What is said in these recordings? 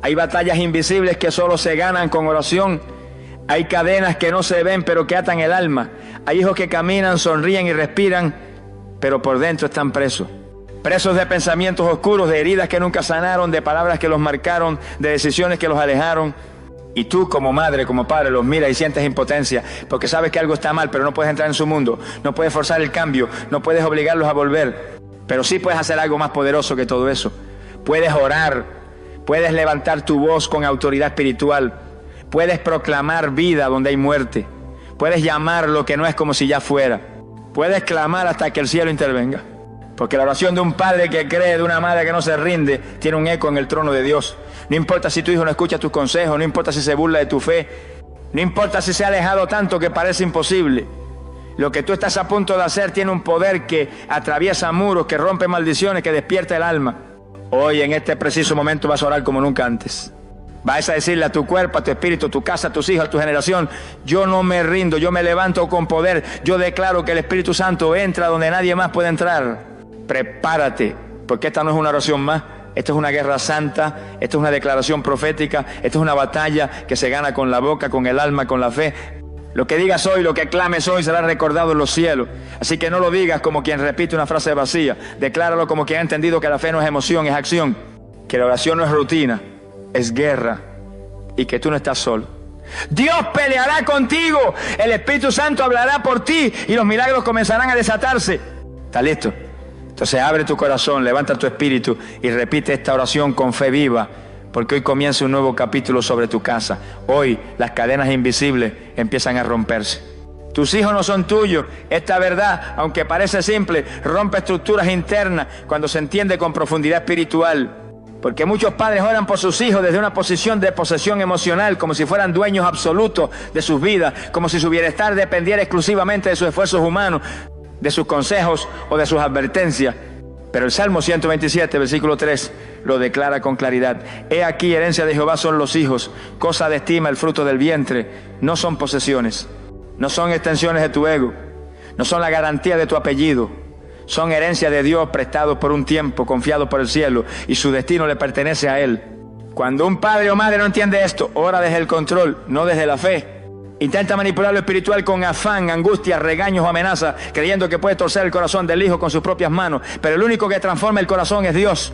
Hay batallas invisibles que solo se ganan con oración. Hay cadenas que no se ven pero que atan el alma. Hay hijos que caminan, sonríen y respiran, pero por dentro están presos. Presos de pensamientos oscuros, de heridas que nunca sanaron, de palabras que los marcaron, de decisiones que los alejaron. Y tú como madre, como padre, los miras y sientes impotencia, porque sabes que algo está mal, pero no puedes entrar en su mundo. No puedes forzar el cambio, no puedes obligarlos a volver. Pero sí puedes hacer algo más poderoso que todo eso. Puedes orar, puedes levantar tu voz con autoridad espiritual. Puedes proclamar vida donde hay muerte. Puedes llamar lo que no es como si ya fuera. Puedes clamar hasta que el cielo intervenga. Porque la oración de un padre que cree, de una madre que no se rinde, tiene un eco en el trono de Dios. No importa si tu hijo no escucha tus consejos, no importa si se burla de tu fe, no importa si se ha alejado tanto que parece imposible. Lo que tú estás a punto de hacer tiene un poder que atraviesa muros, que rompe maldiciones, que despierta el alma. Hoy, en este preciso momento, vas a orar como nunca antes. Vas a decirle a tu cuerpo, a tu espíritu, a tu casa, a tus hijos, a tu generación: yo no me rindo, yo me levanto con poder. Yo declaro que el Espíritu Santo entra donde nadie más puede entrar. Prepárate, porque esta no es una oración más. Esto es una guerra santa, esto es una declaración profética, esto es una batalla que se gana con la boca, con el alma, con la fe. Lo que digas hoy, lo que clames hoy será recordado en los cielos. Así que no lo digas como quien repite una frase vacía. Decláralo como quien ha entendido que la fe no es emoción, es acción. Que la oración no es rutina, es guerra. Y que tú no estás solo. Dios peleará contigo. El Espíritu Santo hablará por ti y los milagros comenzarán a desatarse. ¿Estás listo? Entonces abre tu corazón, levanta tu espíritu y repite esta oración con fe viva, porque hoy comienza un nuevo capítulo sobre tu casa. Hoy las cadenas invisibles empiezan a romperse. Tus hijos no son tuyos. Esta verdad, aunque parece simple, rompe estructuras internas cuando se entiende con profundidad espiritual. Porque muchos padres oran por sus hijos desde una posición de posesión emocional, como si fueran dueños absolutos de sus vidas, como si su bienestar dependiera exclusivamente de sus esfuerzos humanos, de sus consejos o de sus advertencias. Pero el Salmo 127, versículo 3, lo declara con claridad. He aquí, herencia de Jehová son los hijos, cosa de estima el fruto del vientre. No son posesiones, no son extensiones de tu ego, no son la garantía de tu apellido. Son herencia de Dios, prestado por un tiempo, confiado por el cielo, y su destino le pertenece a Él. Cuando un padre o madre no entiende esto, ora desde el control, no desde la fe. Intenta manipular lo espiritual con afán, angustia, regaños o amenazas, creyendo que puede torcer el corazón del hijo con sus propias manos. Pero el único que transforma el corazón es Dios.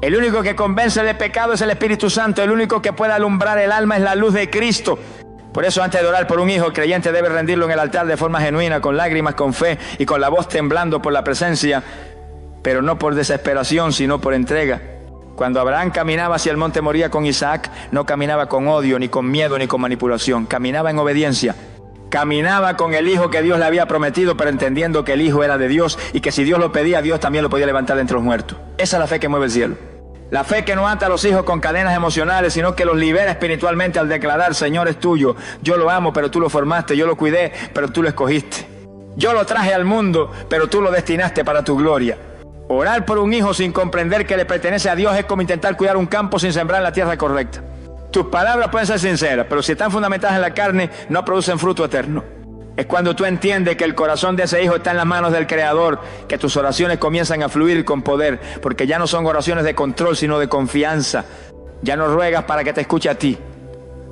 El único que convence de pecado es el Espíritu Santo. El único que puede alumbrar el alma es la luz de Cristo. Por eso, antes de orar por un hijo, el creyente debe rendirlo en el altar de forma genuina, con lágrimas, con fe y con la voz temblando por la presencia, pero no por desesperación, sino por entrega. Cuando Abraham caminaba hacia el monte Moría con Isaac, no caminaba con odio, ni con miedo, ni con manipulación. Caminaba en obediencia. Caminaba con el hijo que Dios le había prometido, pero entendiendo que el hijo era de Dios y que si Dios lo pedía, Dios también lo podía levantar de entre los muertos. Esa es la fe que mueve el cielo. La fe que no ata a los hijos con cadenas emocionales, sino que los libera espiritualmente al declarar: Señor, es tuyo. Yo lo amo, pero tú lo formaste. Yo lo cuidé, pero tú lo escogiste. Yo lo traje al mundo, pero tú lo destinaste para tu gloria. Orar por un hijo sin comprender que le pertenece a Dios es como intentar cuidar un campo sin sembrar en la tierra correcta. Tus palabras pueden ser sinceras, pero si están fundamentadas en la carne, no producen fruto eterno. Es cuando tú entiendes que el corazón de ese hijo está en las manos del Creador, que tus oraciones comienzan a fluir con poder, porque ya no son oraciones de control, sino de confianza. Ya no ruegas para que te escuche a ti,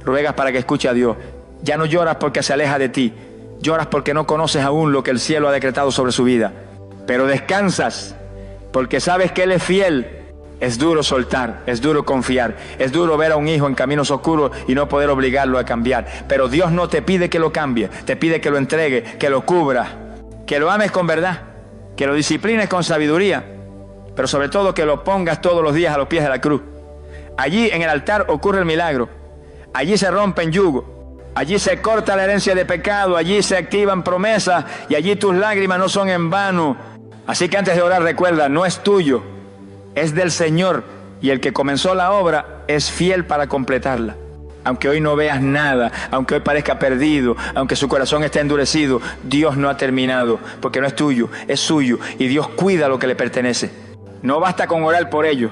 ruegas para que escuche a Dios. Ya no lloras porque se aleja de ti, lloras porque no conoces aún lo que el cielo ha decretado sobre su vida. Pero descansas, porque sabes que Él es fiel. Es duro soltar, es duro confiar, es duro ver a un hijo en caminos oscuros y no poder obligarlo a cambiar. Pero Dios no te pide que lo cambie, te pide que lo entregue, que lo cubra, que lo ames con verdad, que lo disciplines con sabiduría, pero sobre todo que lo pongas todos los días a los pies de la cruz. Allí en el altar ocurre el milagro, allí se rompen yugos, allí se corta la herencia de pecado, allí se activan promesas y allí tus lágrimas no son en vano. Así que antes de orar recuerda, no es tuyo, es del Señor, y el que comenzó la obra es fiel para completarla. Aunque hoy no veas nada, aunque hoy parezca perdido, aunque su corazón esté endurecido, Dios no ha terminado, porque no es tuyo, es suyo, y Dios cuida lo que le pertenece. No basta con orar por ello,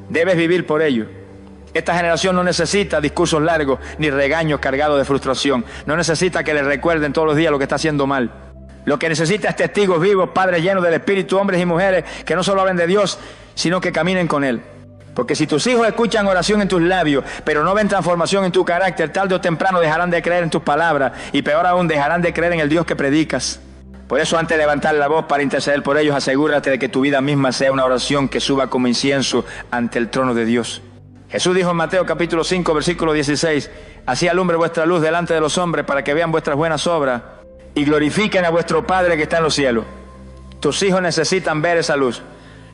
debes vivir por ello. Esta generación no necesita discursos largos ni regaños cargados de frustración. No necesita que le recuerden todos los días lo que está haciendo mal. Lo que necesita es testigos vivos, padres llenos del Espíritu, hombres y mujeres que no solo hablen de Dios, sino que caminen con Él. Porque si tus hijos escuchan oración en tus labios, pero no ven transformación en tu carácter, tarde o temprano dejarán de creer en tus palabras y peor aún dejarán de creer en el Dios que predicas. Por eso, antes de levantar la voz para interceder por ellos, asegúrate de que tu vida misma sea una oración que suba como incienso ante el trono de Dios. Jesús dijo en Mateo capítulo 5, versículo 16, así alumbre vuestra luz delante de los hombres para que vean vuestras buenas obras y glorifiquen a vuestro Padre que está en los cielos. Tus hijos necesitan ver esa luz.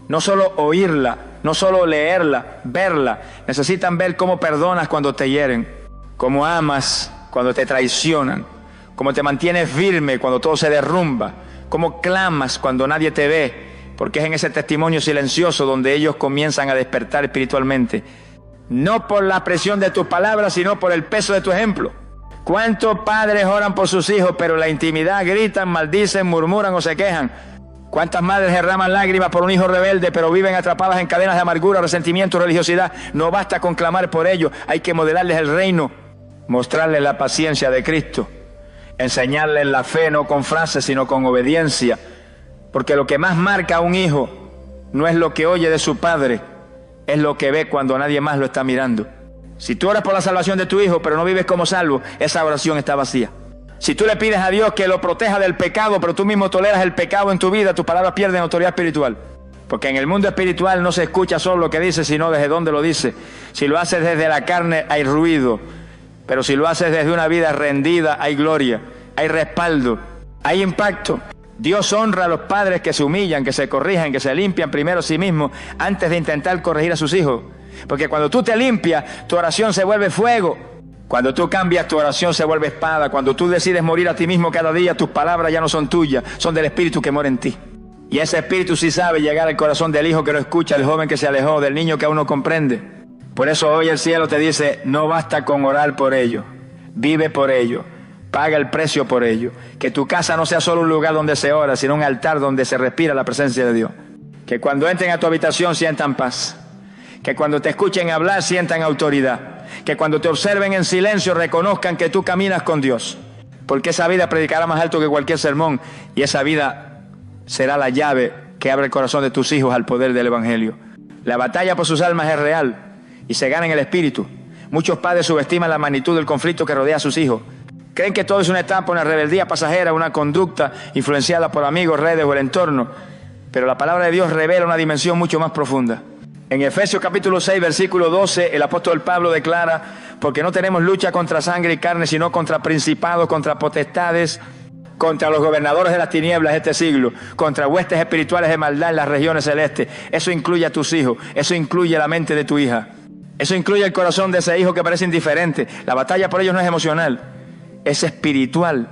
No solo oírla, no solo leerla, verla. Necesitan ver cómo perdonas cuando te hieren, cómo amas cuando te traicionan, cómo te mantienes firme cuando todo se derrumba, cómo clamas cuando nadie te ve, porque es en ese testimonio silencioso donde ellos comienzan a despertar espiritualmente. No por la presión de tus palabras, sino por el peso de tu ejemplo. ¿Cuántos padres oran por sus hijos, pero en la intimidad gritan, maldicen, murmuran o se quejan? ¿Cuántas madres derraman lágrimas por un hijo rebelde, pero viven atrapadas en cadenas de amargura, resentimiento, religiosidad? No basta con clamar por ellos, hay que modelarles el reino, mostrarles la paciencia de Cristo, enseñarles la fe no con frases, sino con obediencia. Porque lo que más marca a un hijo no es lo que oye de su padre, es lo que ve cuando nadie más lo está mirando. Si tú oras por la salvación de tu hijo, pero no vives como salvo, esa oración está vacía. Si tú le pides a Dios que lo proteja del pecado, pero tú mismo toleras el pecado en tu vida, tus palabras pierden autoridad espiritual. Porque en el mundo espiritual no se escucha solo lo que dice, sino desde dónde lo dice. Si lo haces desde la carne, hay ruido. Pero si lo haces desde una vida rendida, hay gloria, hay respaldo, hay impacto. Dios honra a los padres que se humillan, que se corrijan, que se limpian primero a sí mismos antes de intentar corregir a sus hijos. Porque cuando tú te limpias, tu oración se vuelve fuego. Cuando tú cambias, tu oración se vuelve espada. Cuando tú decides morir a ti mismo cada día, tus palabras ya no son tuyas, son del Espíritu que mora en ti. Y ese Espíritu sí sabe llegar al corazón del hijo que lo escucha, del joven que se alejó, del niño que aún no comprende. Por eso hoy el cielo te dice, no basta con orar por ello, vive por ello, paga el precio por ello. Que tu casa no sea solo un lugar donde se ora, sino un altar donde se respira la presencia de Dios. Que cuando entren a tu habitación sientan paz. Que cuando te escuchen hablar sientan autoridad. Que cuando te observen en silencio reconozcan que tú caminas con Dios. Porque esa vida predicará más alto que cualquier sermón. Y esa vida será la llave que abre el corazón de tus hijos al poder del Evangelio. La batalla por sus almas es real y se gana en el Espíritu. Muchos padres subestiman la magnitud del conflicto que rodea a sus hijos. Creen que todo es una etapa, una rebeldía pasajera, una conducta influenciada por amigos, redes o el entorno. Pero la palabra de Dios revela una dimensión mucho más profunda. En Efesios capítulo 6, versículo 12, el apóstol Pablo declara, porque no tenemos lucha contra sangre y carne, sino contra principados, contra potestades, contra los gobernadores de las tinieblas de este siglo, contra huestes espirituales de maldad en las regiones celestes. Eso incluye a tus hijos, eso incluye la mente de tu hija, eso incluye el corazón de ese hijo que parece indiferente. La batalla por ellos no es emocional, es espiritual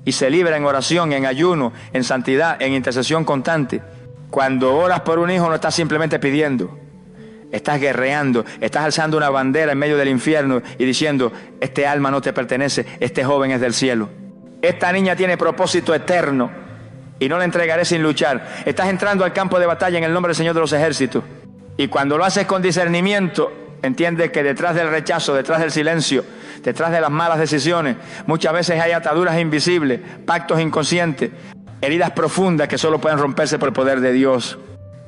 y se libra en oración, en ayuno, en santidad, en intercesión constante. Cuando oras por un hijo no estás simplemente pidiendo, estás guerreando, estás alzando una bandera en medio del infierno y diciendo, este alma no te pertenece, este joven es del cielo. Esta niña tiene propósito eterno y no la entregaré sin luchar. Estás entrando al campo de batalla en el nombre del Señor de los ejércitos. Y cuando lo haces con discernimiento, entiendes que detrás del rechazo, detrás del silencio, detrás de las malas decisiones, muchas veces hay ataduras invisibles, pactos inconscientes, heridas profundas que solo pueden romperse por el poder de Dios.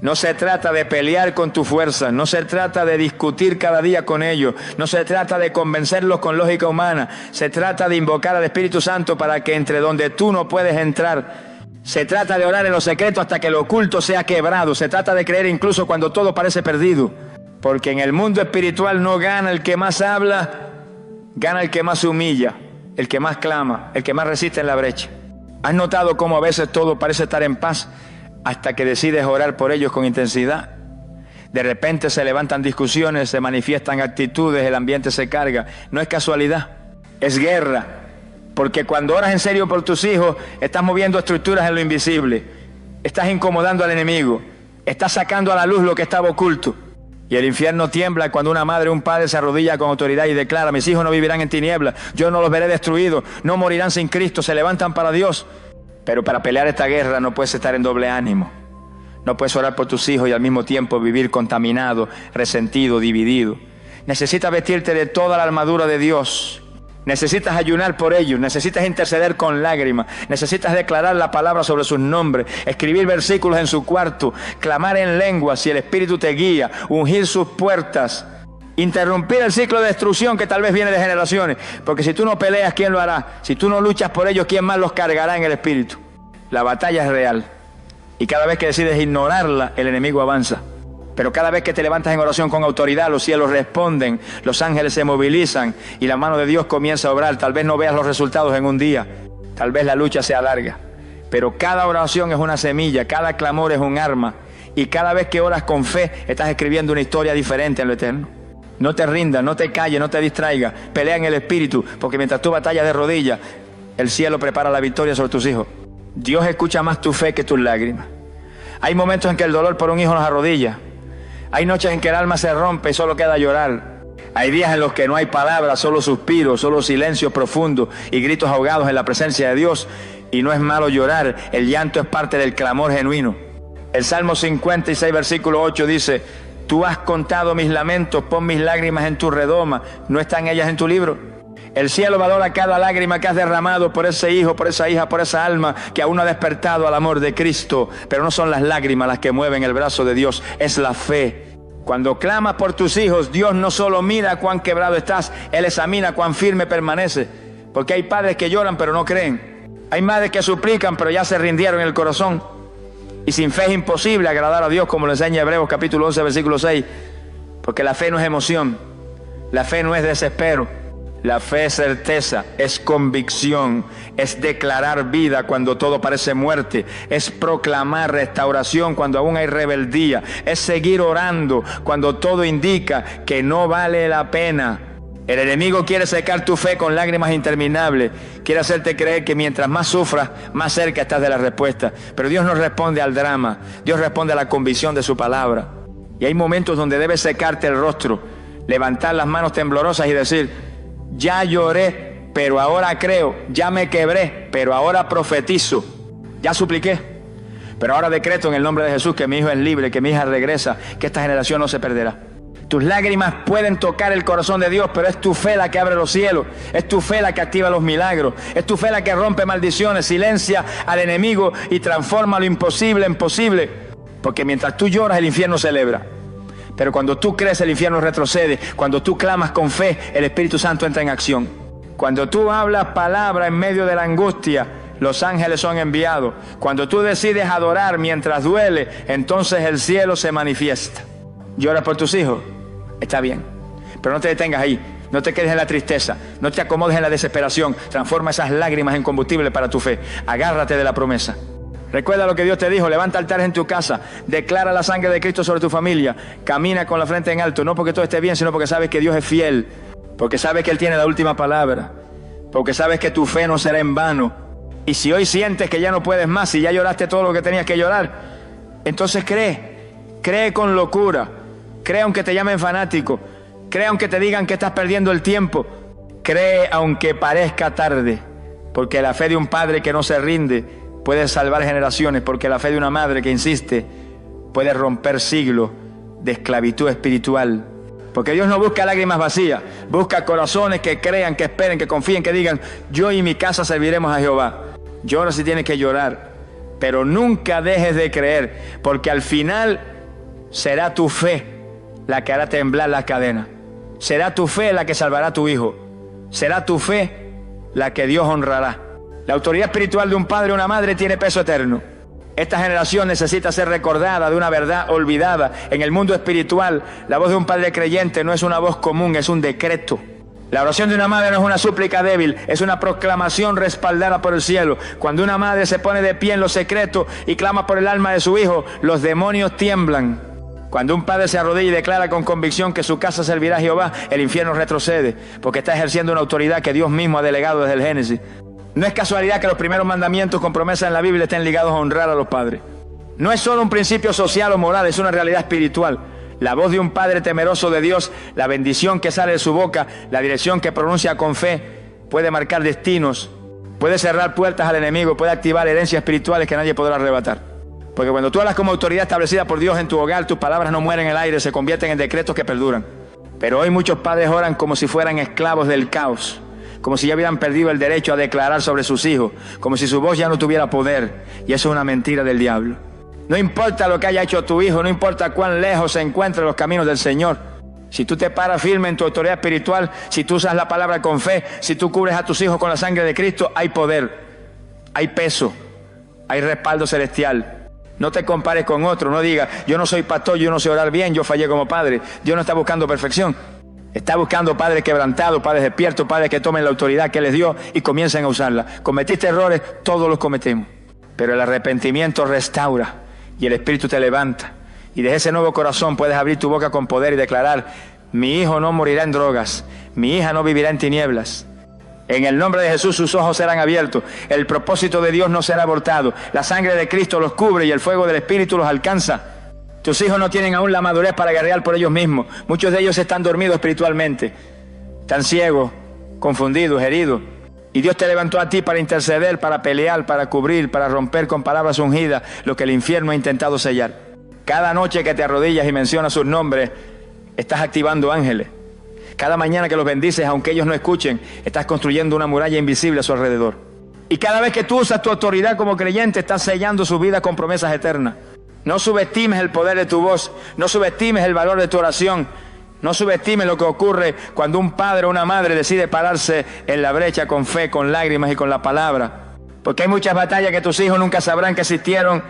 No se trata de pelear con tu fuerza, no se trata de discutir cada día con ellos, no se trata de convencerlos con lógica humana, se trata de invocar al Espíritu Santo para que entre donde tú no puedes entrar. Se trata de orar en lo secreto hasta que lo oculto sea quebrado, se trata de creer incluso cuando todo parece perdido, porque en el mundo espiritual no gana el que más habla, gana el que más se humilla, el que más clama, el que más resiste en la brecha. ¿Has notado cómo a veces todo parece estar en paz hasta que decides orar por ellos con intensidad? De repente se levantan discusiones, se manifiestan actitudes, el ambiente se carga. No es casualidad, es guerra. Porque cuando oras en serio por tus hijos, estás moviendo estructuras en lo invisible. Estás incomodando al enemigo. Estás sacando a la luz lo que estaba oculto. Y el infierno tiembla cuando una madre o un padre se arrodilla con autoridad y declara, mis hijos no vivirán en tinieblas, yo no los veré destruidos, no morirán sin Cristo, se levantan para Dios. Pero para pelear esta guerra no puedes estar en doble ánimo. No puedes orar por tus hijos y al mismo tiempo vivir contaminado, resentido, dividido. Necesitas vestirte de toda la armadura de Dios Necesitas ayunar por ellos, necesitas interceder con lágrimas, necesitas declarar la palabra sobre sus nombres, escribir versículos en su cuarto, clamar en lenguas si el Espíritu te guía, ungir sus puertas, interrumpir el ciclo de destrucción que tal vez viene de generaciones, porque si tú no peleas, ¿quién lo hará? Si tú no luchas por ellos, ¿quién más los cargará en el Espíritu? La batalla es real y cada vez que decides ignorarla, el enemigo avanza. Pero cada vez que te levantas en oración con autoridad, los cielos responden, los ángeles se movilizan y la mano de Dios comienza a obrar. Tal vez no veas los resultados en un día, tal vez la lucha sea larga, pero cada oración es una semilla, cada clamor es un arma, y cada vez que oras con fe, estás escribiendo una historia diferente en lo eterno. No te rindas, no te calles, no te distraigas, pelea en el Espíritu, porque mientras tú batallas de rodillas, el cielo prepara la victoria sobre tus hijos. Dios escucha más tu fe que tus lágrimas. Hay momentos en que el dolor por un hijo nos arrodilla. Hay noches en que el alma se rompe y solo queda llorar. Hay días en los que no hay palabras, solo suspiros, solo silencio profundo y gritos ahogados en la presencia de Dios. Y no es malo llorar, el llanto es parte del clamor genuino. El Salmo 56, versículo 8 dice: tú has contado mis lamentos, pon mis lágrimas en tu redoma. ¿No están ellas en tu libro? El cielo valora cada lágrima que has derramado por ese hijo, por esa hija, por esa alma que aún no ha despertado al amor de Cristo. Pero no son las lágrimas las que mueven el brazo de Dios, es la fe. Cuando clamas por tus hijos, Dios no solo mira cuán quebrado estás, Él examina cuán firme permanece. Porque hay padres que lloran pero no creen. Hay madres que suplican pero ya se rindieron en el corazón. Y sin fe es imposible agradar a Dios, como lo enseña Hebreos capítulo 11, versículo 6. Porque la fe no es emoción, la fe no es desespero. La fe es certeza, es convicción, es declarar vida cuando todo parece muerte, es proclamar restauración cuando aún hay rebeldía, es seguir orando cuando todo indica que no vale la pena. El enemigo quiere secar tu fe con lágrimas interminables, quiere hacerte creer que mientras más sufras, más cerca estás de la respuesta. Pero Dios no responde al drama, Dios responde a la convicción de su palabra. Y hay momentos donde debes secarte el rostro, levantar las manos temblorosas y decir: ya lloré, pero ahora creo, ya me quebré, pero ahora profetizo, ya supliqué, pero ahora decreto en el nombre de Jesús que mi hijo es libre, que mi hija regresa, que esta generación no se perderá. Tus lágrimas pueden tocar el corazón de Dios, pero es tu fe la que abre los cielos, es tu fe la que activa los milagros, es tu fe la que rompe maldiciones, silencia al enemigo y transforma lo imposible en posible. Porque mientras tú lloras, el infierno celebra. Pero cuando tú crees, el infierno retrocede. Cuando tú clamas con fe, el Espíritu Santo entra en acción. Cuando tú hablas palabra en medio de la angustia, los ángeles son enviados. Cuando tú decides adorar mientras duele, entonces el cielo se manifiesta. ¿Lloras por tus hijos? Está bien, pero no te detengas ahí. No te quedes en la tristeza, no te acomodes en la desesperación. Transforma esas lágrimas en combustible para tu fe. Agárrate de la promesa. Recuerda lo que Dios te dijo: levanta altares en tu casa, declara la sangre de Cristo sobre tu familia, camina con la frente en alto, no porque todo esté bien, sino porque sabes que Dios es fiel, porque sabes que Él tiene la última palabra, porque sabes que tu fe no será en vano. Y si hoy sientes que ya no puedes más, si ya lloraste todo lo que tenías que llorar, entonces cree con locura, cree aunque te llamen fanático, cree aunque te digan que estás perdiendo el tiempo, cree aunque parezca tarde, porque la fe de un padre que no se rinde puede salvar generaciones, porque la fe de una madre que insiste puede romper siglos de esclavitud espiritual. Porque Dios no busca lágrimas vacías, busca corazones que crean, que esperen, que confíen, que digan: yo y mi casa serviremos a Jehová. Llora si tienes que llorar, pero nunca dejes de creer, porque al final será tu fe la que hará temblar las cadenas. Será tu fe la que salvará a tu hijo. Será tu fe la que Dios honrará. La autoridad espiritual de un padre o una madre tiene peso eterno. Esta generación necesita ser recordada de una verdad olvidada. En el mundo espiritual, la voz de un padre creyente no es una voz común, es un decreto. La oración de una madre no es una súplica débil, es una proclamación respaldada por el cielo. Cuando una madre se pone de pie en lo secreto y clama por el alma de su hijo, los demonios tiemblan. Cuando un padre se arrodilla y declara con convicción que su casa servirá a Jehová, el infierno retrocede, porque está ejerciendo una autoridad que Dios mismo ha delegado desde el Génesis. No es casualidad que los primeros mandamientos con promesa en la Biblia estén ligados a honrar a los padres. No es solo un principio social o moral, es una realidad espiritual. La voz de un padre temeroso de Dios, la bendición que sale de su boca, la dirección que pronuncia con fe, puede marcar destinos, puede cerrar puertas al enemigo, puede activar herencias espirituales que nadie podrá arrebatar. Porque cuando tú hablas como autoridad establecida por Dios en tu hogar, tus palabras no mueren en el aire, se convierten en decretos que perduran. Pero hoy muchos padres oran como si fueran esclavos del caos. como si ya hubieran perdido el derecho a declarar sobre sus hijos, como si su voz ya no tuviera poder. Y eso es una mentira del diablo. No importa lo que haya hecho tu hijo, no importa cuán lejos se encuentren los caminos del Señor. Si tú te paras firme en tu autoridad espiritual, si tú usas la palabra con fe, si tú cubres a tus hijos con la sangre de Cristo, hay poder, hay peso, hay respaldo celestial. No te compares con otro, no digas, yo no soy pastor, yo no sé orar bien, yo fallé como padre. Dios no está buscando perfección. Está buscando padres quebrantados, padres despiertos, padres que tomen la autoridad que les dio y comiencen a usarla. Cometiste errores, todos los cometemos. Pero el arrepentimiento restaura y el Espíritu te levanta. Y desde ese nuevo corazón puedes abrir tu boca con poder y declarar, mi hijo no morirá en drogas, mi hija no vivirá en tinieblas. En el nombre de Jesús sus ojos serán abiertos, el propósito de Dios no será abortado, la sangre de Cristo los cubre y el fuego del Espíritu los alcanza. Tus hijos no tienen aún la madurez para guerrear por ellos mismos. Muchos de ellos están dormidos espiritualmente, están ciegos, confundidos, heridos. Y Dios te levantó a ti para interceder, para pelear, para cubrir, para romper con palabras ungidas lo que el infierno ha intentado sellar. Cada noche que te arrodillas y mencionas sus nombres, estás activando ángeles. Cada mañana que los bendices, aunque ellos no escuchen, estás construyendo una muralla invisible a su alrededor. Y cada vez que tú usas tu autoridad como creyente, estás sellando su vida con promesas eternas. No subestimes el poder de tu voz, no subestimes el valor de tu oración, no subestimes lo que ocurre cuando un padre o una madre decide pararse en la brecha con fe, con lágrimas y con la palabra. Porque hay muchas batallas que tus hijos nunca sabrán que existieron,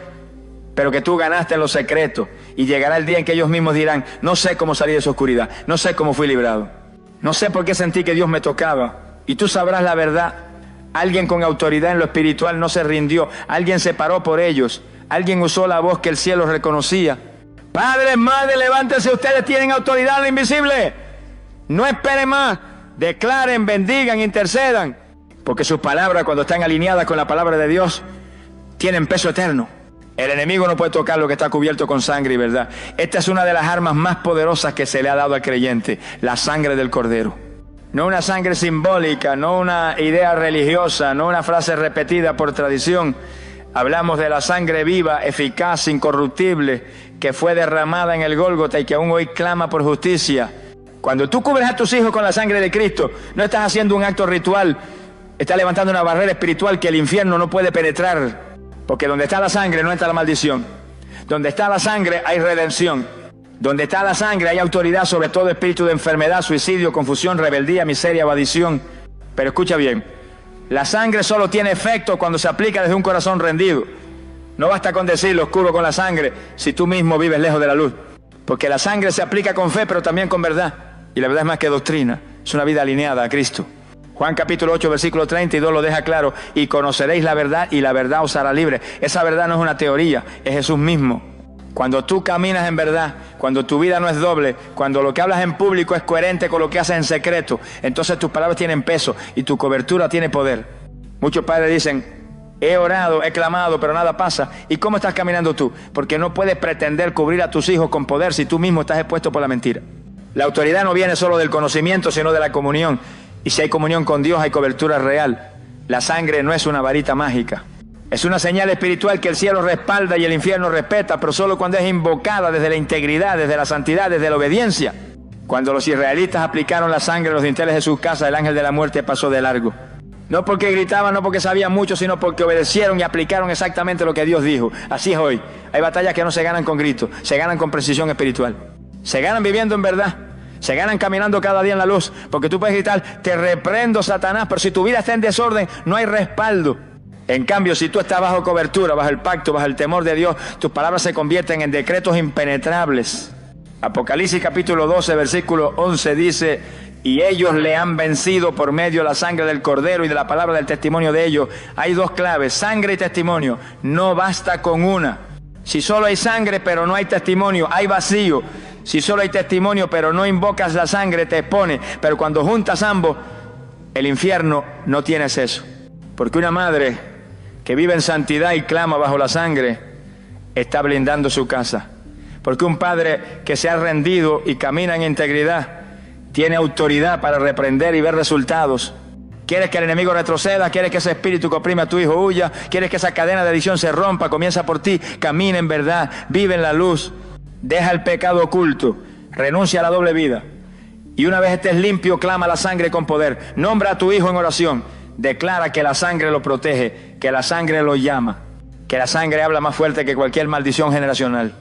pero que tú ganaste en los secretos, y llegará el día en que ellos mismos dirán, no sé cómo salir de esa oscuridad, no sé cómo fui librado, no sé por qué sentí que Dios me tocaba, y tú sabrás la verdad. Alguien con autoridad en lo espiritual no se rindió, alguien se paró por ellos, alguien usó la voz que el cielo reconocía. Padres, madres, levántense, ustedes tienen autoridad en lo invisible, no esperen más, declaren, bendigan, intercedan, porque sus palabras, cuando están alineadas con la palabra de Dios, tienen peso eterno. El enemigo no puede tocar lo que está cubierto con sangre y verdad. Esta es una de las armas más poderosas que se le ha dado al creyente, la sangre del Cordero. No una sangre simbólica, no una idea religiosa, no una frase repetida por tradición. Hablamos de la sangre viva, eficaz, incorruptible, que fue derramada en el Gólgota y que aún hoy clama por justicia. Cuando tú cubres a tus hijos con la sangre de Cristo, no estás haciendo un acto ritual, estás levantando una barrera espiritual que el infierno no puede penetrar. Porque donde está la sangre no está la maldición. Donde está la sangre hay redención. Donde está la sangre hay autoridad sobre todo espíritu de enfermedad, suicidio, confusión, rebeldía, miseria, avarición. Pero escucha bien, la sangre solo tiene efecto cuando se aplica desde un corazón rendido. No basta con decirlo, oscuro con la sangre, si tú mismo vives lejos de la luz. Porque la sangre se aplica con fe, pero también con verdad. Y la verdad es más que doctrina, es una vida alineada a Cristo. Juan capítulo 8, versículo 32 lo deja claro, y conoceréis la verdad y la verdad os hará libre. Esa verdad no es una teoría, es Jesús mismo. Cuando tú caminas en verdad, cuando tu vida no es doble, cuando lo que hablas en público es coherente con lo que haces en secreto, entonces tus palabras tienen peso y tu cobertura tiene poder. Muchos padres dicen, he orado, he clamado, pero nada pasa. ¿Y cómo estás caminando tú? Porque no puedes pretender cubrir a tus hijos con poder si tú mismo estás expuesto por la mentira. La autoridad no viene solo del conocimiento, sino de la comunión. Y si hay comunión con Dios, hay cobertura real. La sangre no es una varita mágica. Es una señal espiritual que el cielo respalda y el infierno respeta, pero solo cuando es invocada desde la integridad, desde la santidad, desde la obediencia. Cuando los israelitas aplicaron la sangre a los dinteles de sus casas, el ángel de la muerte pasó de largo. No porque gritaban, no porque sabían mucho, sino porque obedecieron y aplicaron exactamente lo que Dios dijo. Así es hoy. Hay batallas que no se ganan con gritos, se ganan con precisión espiritual. Se ganan viviendo en verdad. Se ganan caminando cada día en la luz, porque tú puedes gritar, te reprendo, Satanás, pero si tu vida está en desorden, no hay respaldo. En cambio, si tú estás bajo cobertura, bajo el pacto, bajo el temor de Dios, tus palabras se convierten en decretos impenetrables. Apocalipsis capítulo 12, versículo 11 dice, y ellos le han vencido por medio de la sangre del Cordero y de la palabra del testimonio de ellos. Hay dos claves, sangre y testimonio. No basta con una. Si solo hay sangre pero no hay testimonio, hay vacío. Si solo hay testimonio pero no invocas la sangre, te expone. Pero cuando juntas ambos, el infierno no tiene eso. Porque una madre que vive en santidad y clama bajo la sangre, está blindando su casa. Porque un padre que se ha rendido y camina en integridad, tiene autoridad para reprender y ver resultados. ¿Quieres que el enemigo retroceda? ¿Quieres que ese espíritu que oprime a tu hijo huya? ¿Quieres que esa cadena de adicción se rompa? Comienza por ti. Camina en verdad, vive en la luz. Deja el pecado oculto, renuncia a la doble vida Y una vez estés limpio, clama la sangre con poder. Nombra a tu hijo en oración. Declara que la sangre lo protege, que la sangre lo llama, que la sangre habla más fuerte que cualquier maldición generacional,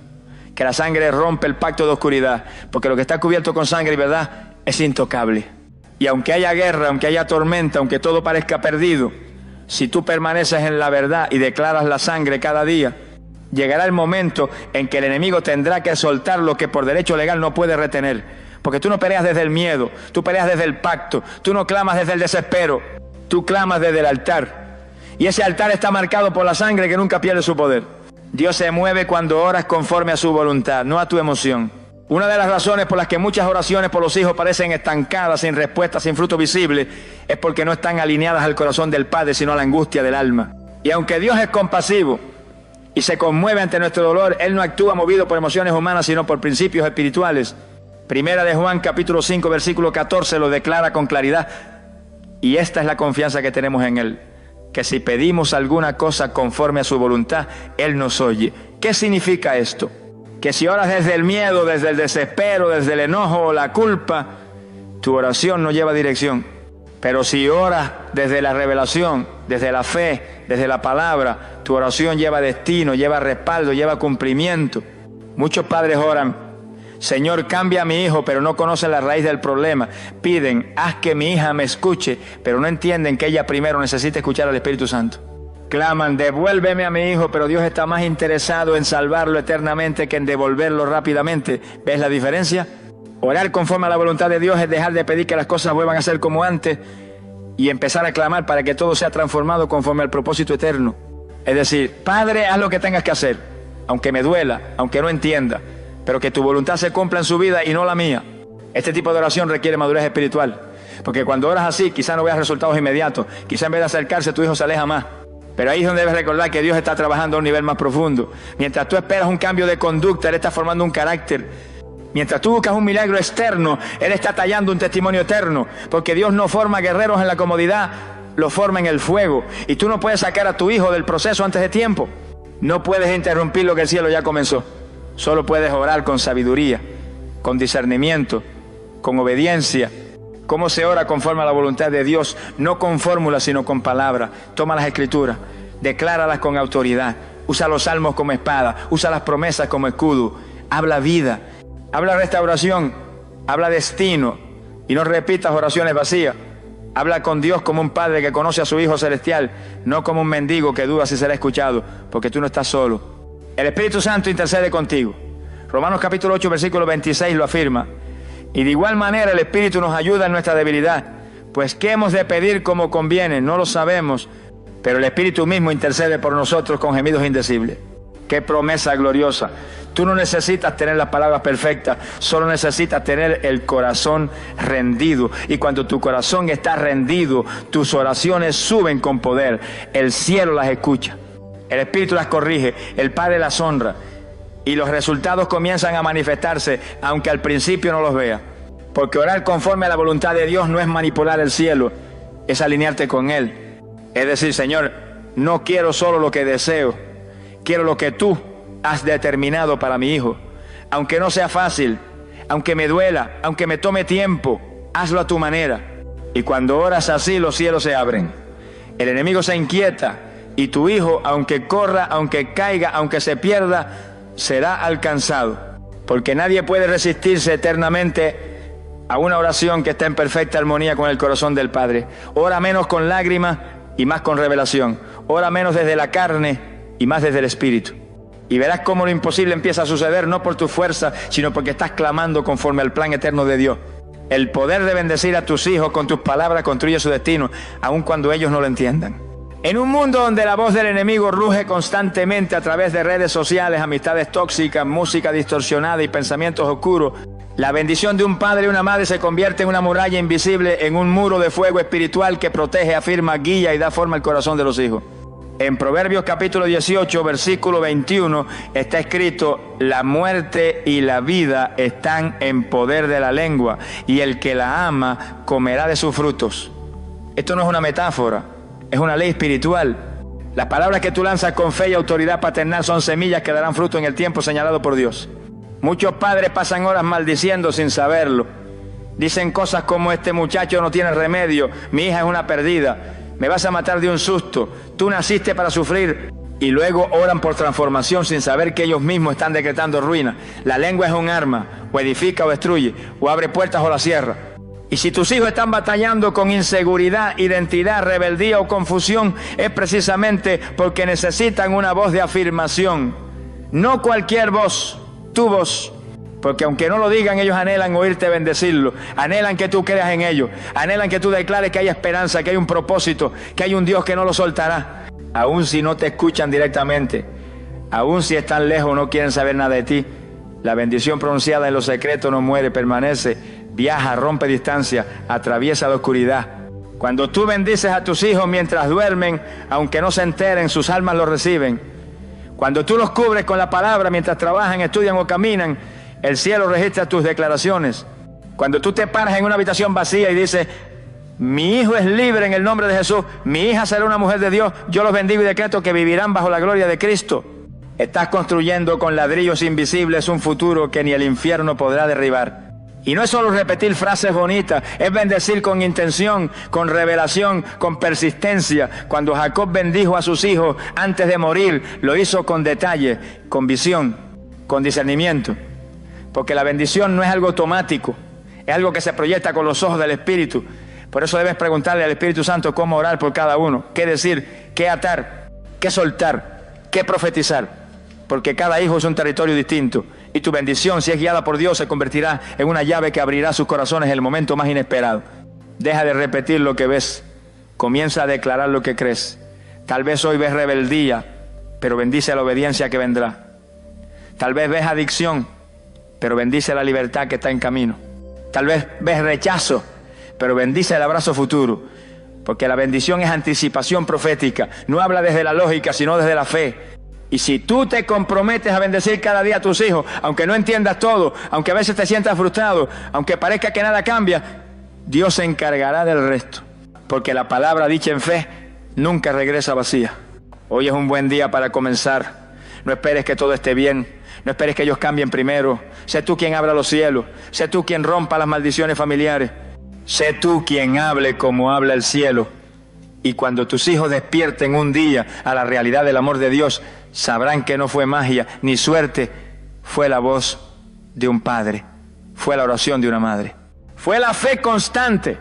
que la sangre rompe el pacto de oscuridad, porque lo que está cubierto con sangre y verdad es intocable. Y aunque haya guerra, aunque haya tormenta, aunque todo parezca perdido, si tú permaneces en la verdad y declaras la sangre cada día, llegará el momento en que el enemigo tendrá que soltar lo que por derecho legal no puede retener. Porque tú no peleas desde el miedo, tú peleas desde el pacto, tú no clamas desde el desespero, tú clamas desde el altar. Y ese altar está marcado por la sangre que nunca pierde su poder. Dios se mueve cuando oras conforme a su voluntad, no a tu emoción. Una de las razones por las que muchas oraciones por los hijos parecen estancadas, sin respuesta, sin fruto visible, es porque no están alineadas al corazón del Padre, sino a la angustia del alma. Y aunque Dios es compasivo y se conmueve ante nuestro dolor, Él no actúa movido por emociones humanas, sino por principios espirituales. Primera de Juan, capítulo 5, versículo 14, lo declara con claridad. Y esta es la confianza que tenemos en Él, que si pedimos alguna cosa conforme a su voluntad, Él nos oye. ¿Qué significa esto? Que si oras desde el miedo, desde el desespero, desde el enojo o la culpa, tu oración no lleva dirección. Pero si oras desde la revelación, desde la fe, desde la palabra, tu oración lleva destino, lleva respaldo, lleva cumplimiento. Muchos padres oran: Señor, cambia a mi hijo, pero no conocen la raíz del problema. Piden: haz que mi hija me escuche, pero no entienden que ella primero necesita escuchar al Espíritu Santo. Claman: devuélveme a mi hijo, pero Dios está más interesado en salvarlo eternamente que en devolverlo rápidamente. ¿Ves la diferencia? Orar conforme a la voluntad de Dios es dejar de pedir que las cosas vuelvan a ser como antes y empezar a clamar para que todo sea transformado conforme al propósito eterno. Es decir, Padre, haz lo que tengas que hacer, aunque me duela, aunque no entienda, pero que tu voluntad se cumpla en su vida y no la mía. Este tipo de oración requiere madurez espiritual, porque cuando oras así, quizás no veas resultados inmediatos, quizás en vez de acercarse, tu hijo se aleja más. Pero ahí es donde debes recordar que Dios está trabajando a un nivel más profundo. Mientras tú esperas un cambio de conducta, Él está formando un carácter. Mientras tú buscas un milagro externo, Él está tallando un testimonio eterno, porque Dios no forma guerreros en la comodidad, los forma en el fuego. Y tú no puedes sacar a tu hijo del proceso antes de tiempo. No puedes interrumpir lo que el cielo ya comenzó. Solo puedes orar con sabiduría, con discernimiento, con obediencia. ¿Cómo se ora conforme a la voluntad de Dios? No con fórmulas, sino con palabras. Toma las escrituras, decláralas con autoridad. Usa los salmos como espada, usa las promesas como escudo. Habla vida, habla restauración, habla destino. Y no repitas oraciones vacías. Habla con Dios como un padre que conoce a su Hijo Celestial, no como un mendigo que duda si será escuchado, porque tú no estás solo. El Espíritu Santo intercede contigo. Romanos capítulo 8, versículo 26 lo afirma. Y de igual manera el Espíritu nos ayuda en nuestra debilidad. Pues ¿qué hemos de pedir como conviene? No lo sabemos, pero el Espíritu mismo intercede por nosotros con gemidos indecibles. ¡Qué promesa gloriosa! Tú no necesitas tener las palabras perfectas, solo necesitas tener el corazón rendido. Y cuando tu corazón está rendido, tus oraciones suben con poder. El cielo las escucha, el Espíritu las corrige, el Padre las honra. Y los resultados comienzan a manifestarse, aunque al principio no los vea. Porque orar conforme a la voluntad de Dios no es manipular el cielo, es alinearte con Él. Es decir, Señor, no quiero solo lo que deseo, quiero lo que tú has determinado para mi hijo. Aunque no sea fácil, aunque me duela, aunque me tome tiempo, hazlo a tu manera. Y cuando oras así, los cielos se abren. El enemigo se inquieta y tu hijo, aunque corra, aunque caiga, aunque se pierda, será alcanzado, porque nadie puede resistirse eternamente a una oración que está en perfecta armonía con el corazón del Padre. Ora menos con lágrimas y más con revelación. Ora menos desde la carne y más desde el Espíritu. Y verás cómo lo imposible empieza a suceder, no por tu fuerza, sino porque estás clamando conforme al plan eterno de Dios. El poder de bendecir a tus hijos con tus palabras construye su destino, aun cuando ellos no lo entiendan. En un mundo donde la voz del enemigo ruge constantemente a través de redes sociales, amistades tóxicas, música distorsionada y pensamientos oscuros, la bendición de un padre y una madre se convierte en una muralla invisible, en un muro de fuego espiritual que protege, afirma, guía y da forma al corazón de los hijos. En Proverbios capítulo 18, versículo 21, está escrito: la muerte y la vida están en poder de la lengua, y el que la ama comerá de sus frutos. Esto no es una metáfora. Es una ley espiritual. Las palabras que tú lanzas con fe y autoridad paternal son semillas que darán fruto en el tiempo señalado por Dios. Muchos padres pasan horas maldiciendo sin saberlo Dicen cosas como: este muchacho no tiene remedio, mi hija es una perdida, me vas a matar de un susto, tú naciste para sufrir. Y luego oran por transformación sin saber que ellos mismos están decretando ruina. La lengua es un arma, o edifica o destruye, o abre puertas o la cierra. Y si tus hijos están batallando con inseguridad, identidad, rebeldía o confusión, es precisamente porque necesitan una voz de afirmación. No cualquier voz, tu voz. Porque aunque no lo digan, ellos anhelan oírte bendecirlo, anhelan que tú creas en ellos, anhelan que tú declares que hay esperanza, que hay un propósito, que hay un Dios que no lo soltará. Aun si no te escuchan directamente, aun si están lejos, no quieren saber nada de ti, la bendición pronunciada en lo secreto no muere, permanece, viaja, rompe distancia, atraviesa la oscuridad. Cuando tú bendices a tus hijos mientras duermen, aunque no se enteren, sus almas lo reciben. Cuando tú los cubres con la palabra mientras trabajan, estudian o caminan, el cielo registra tus declaraciones. Cuando tú te paras en una habitación vacía y dices: mi hijo es libre en el nombre de Jesús, mi hija será una mujer de Dios, yo los bendigo y decreto que vivirán bajo la gloria de Cristo. Estás construyendo con ladrillos invisibles un futuro que ni el infierno podrá derribar. Y no es solo repetir frases bonitas, es bendecir con intención, con revelación, con persistencia. Cuando Jacob bendijo a sus hijos antes de morir, lo hizo con detalle, con visión, con discernimiento. Porque la bendición no es algo automático, es algo que se proyecta con los ojos del Espíritu. Por eso debes preguntarle al Espíritu Santo cómo orar por cada uno, qué decir, qué atar, qué soltar, qué profetizar. Porque cada hijo es un territorio distinto. Y tu bendición, si es guiada por Dios, se convertirá en una llave que abrirá sus corazones en el momento más inesperado. Deja de repetir lo que ves. Comienza a declarar lo que crees. Tal vez hoy ves rebeldía, pero bendice la obediencia que vendrá. Tal vez ves adicción, pero bendice la libertad que está en camino. Tal vez ves rechazo, pero bendice el abrazo futuro. Porque la bendición es anticipación profética. No habla desde la lógica, sino desde la fe. Y si tú te comprometes a bendecir cada día a tus hijos, aunque no entiendas todo, aunque a veces te sientas frustrado, aunque parezca que nada cambia, Dios se encargará del resto. Porque la palabra dicha en fe nunca regresa vacía. Hoy es un buen día para comenzar. No esperes que todo esté bien. No esperes que ellos cambien primero. Sé tú quien abra los cielos. Sé tú quien rompa las maldiciones familiares. Sé tú quien hable como habla el cielo. Y cuando tus hijos despierten un día a la realidad del amor de Dios, sabrán que no fue magia ni suerte, fue la voz de un padre, fue la oración de una madre, fue la fe constante,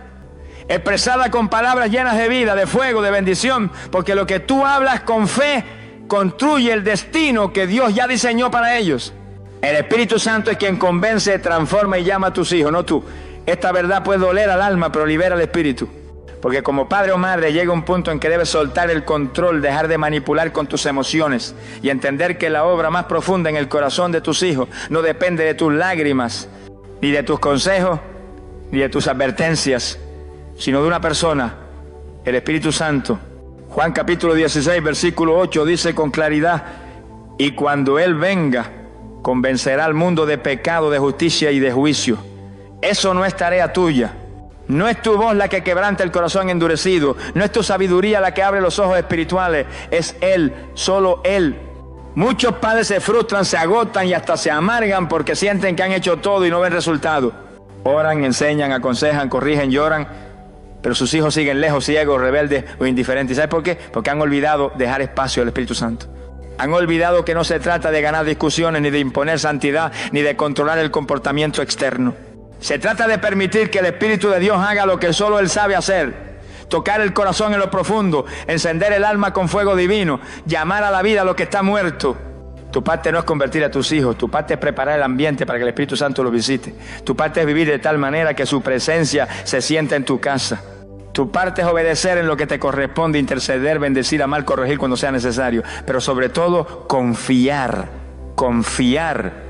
expresada con palabras llenas de vida, de fuego, de bendición, porque lo que tú hablas con fe construye el destino que Dios ya diseñó para ellos. El Espíritu Santo es quien convence, transforma y llama a tus hijos, no tú. Esta verdad puede doler al alma, pero libera al espíritu. Porque como padre o madre llega un punto en que debes soltar el control, dejar de manipular con tus emociones y entender que la obra más profunda en el corazón de tus hijos no depende de tus lágrimas, ni de tus consejos, ni de tus advertencias, sino de una persona, el Espíritu Santo. Juan capítulo 16, versículo 8 dice con claridad: y cuando Él venga, convencerá al mundo de pecado, de justicia y de juicio. Eso no es tarea tuya. No es tu voz la que quebranta el corazón endurecido. No es tu sabiduría la que abre los ojos espirituales. Es Él, solo Él. Muchos padres se frustran, se agotan y hasta se amargan porque sienten que han hecho todo y no ven resultado. Oran, enseñan, aconsejan, corrigen, lloran, pero sus hijos siguen lejos, ciegos, rebeldes o indiferentes. ¿Sabes por qué? Porque han olvidado dejar espacio al Espíritu Santo. Han olvidado que no se trata de ganar discusiones, ni de imponer santidad, ni de controlar el comportamiento externo. Se trata de permitir que el Espíritu de Dios haga lo que solo Él sabe hacer. Tocar el corazón en lo profundo, encender el alma con fuego divino, llamar a la vida a lo que está muerto. Tu parte no es convertir a tus hijos, tu parte es preparar el ambiente para que el Espíritu Santo los visite. Tu parte es vivir de tal manera que su presencia se sienta en tu casa. Tu parte es obedecer en lo que te corresponde, interceder, bendecir, amar, corregir cuando sea necesario. Pero sobre todo, confiar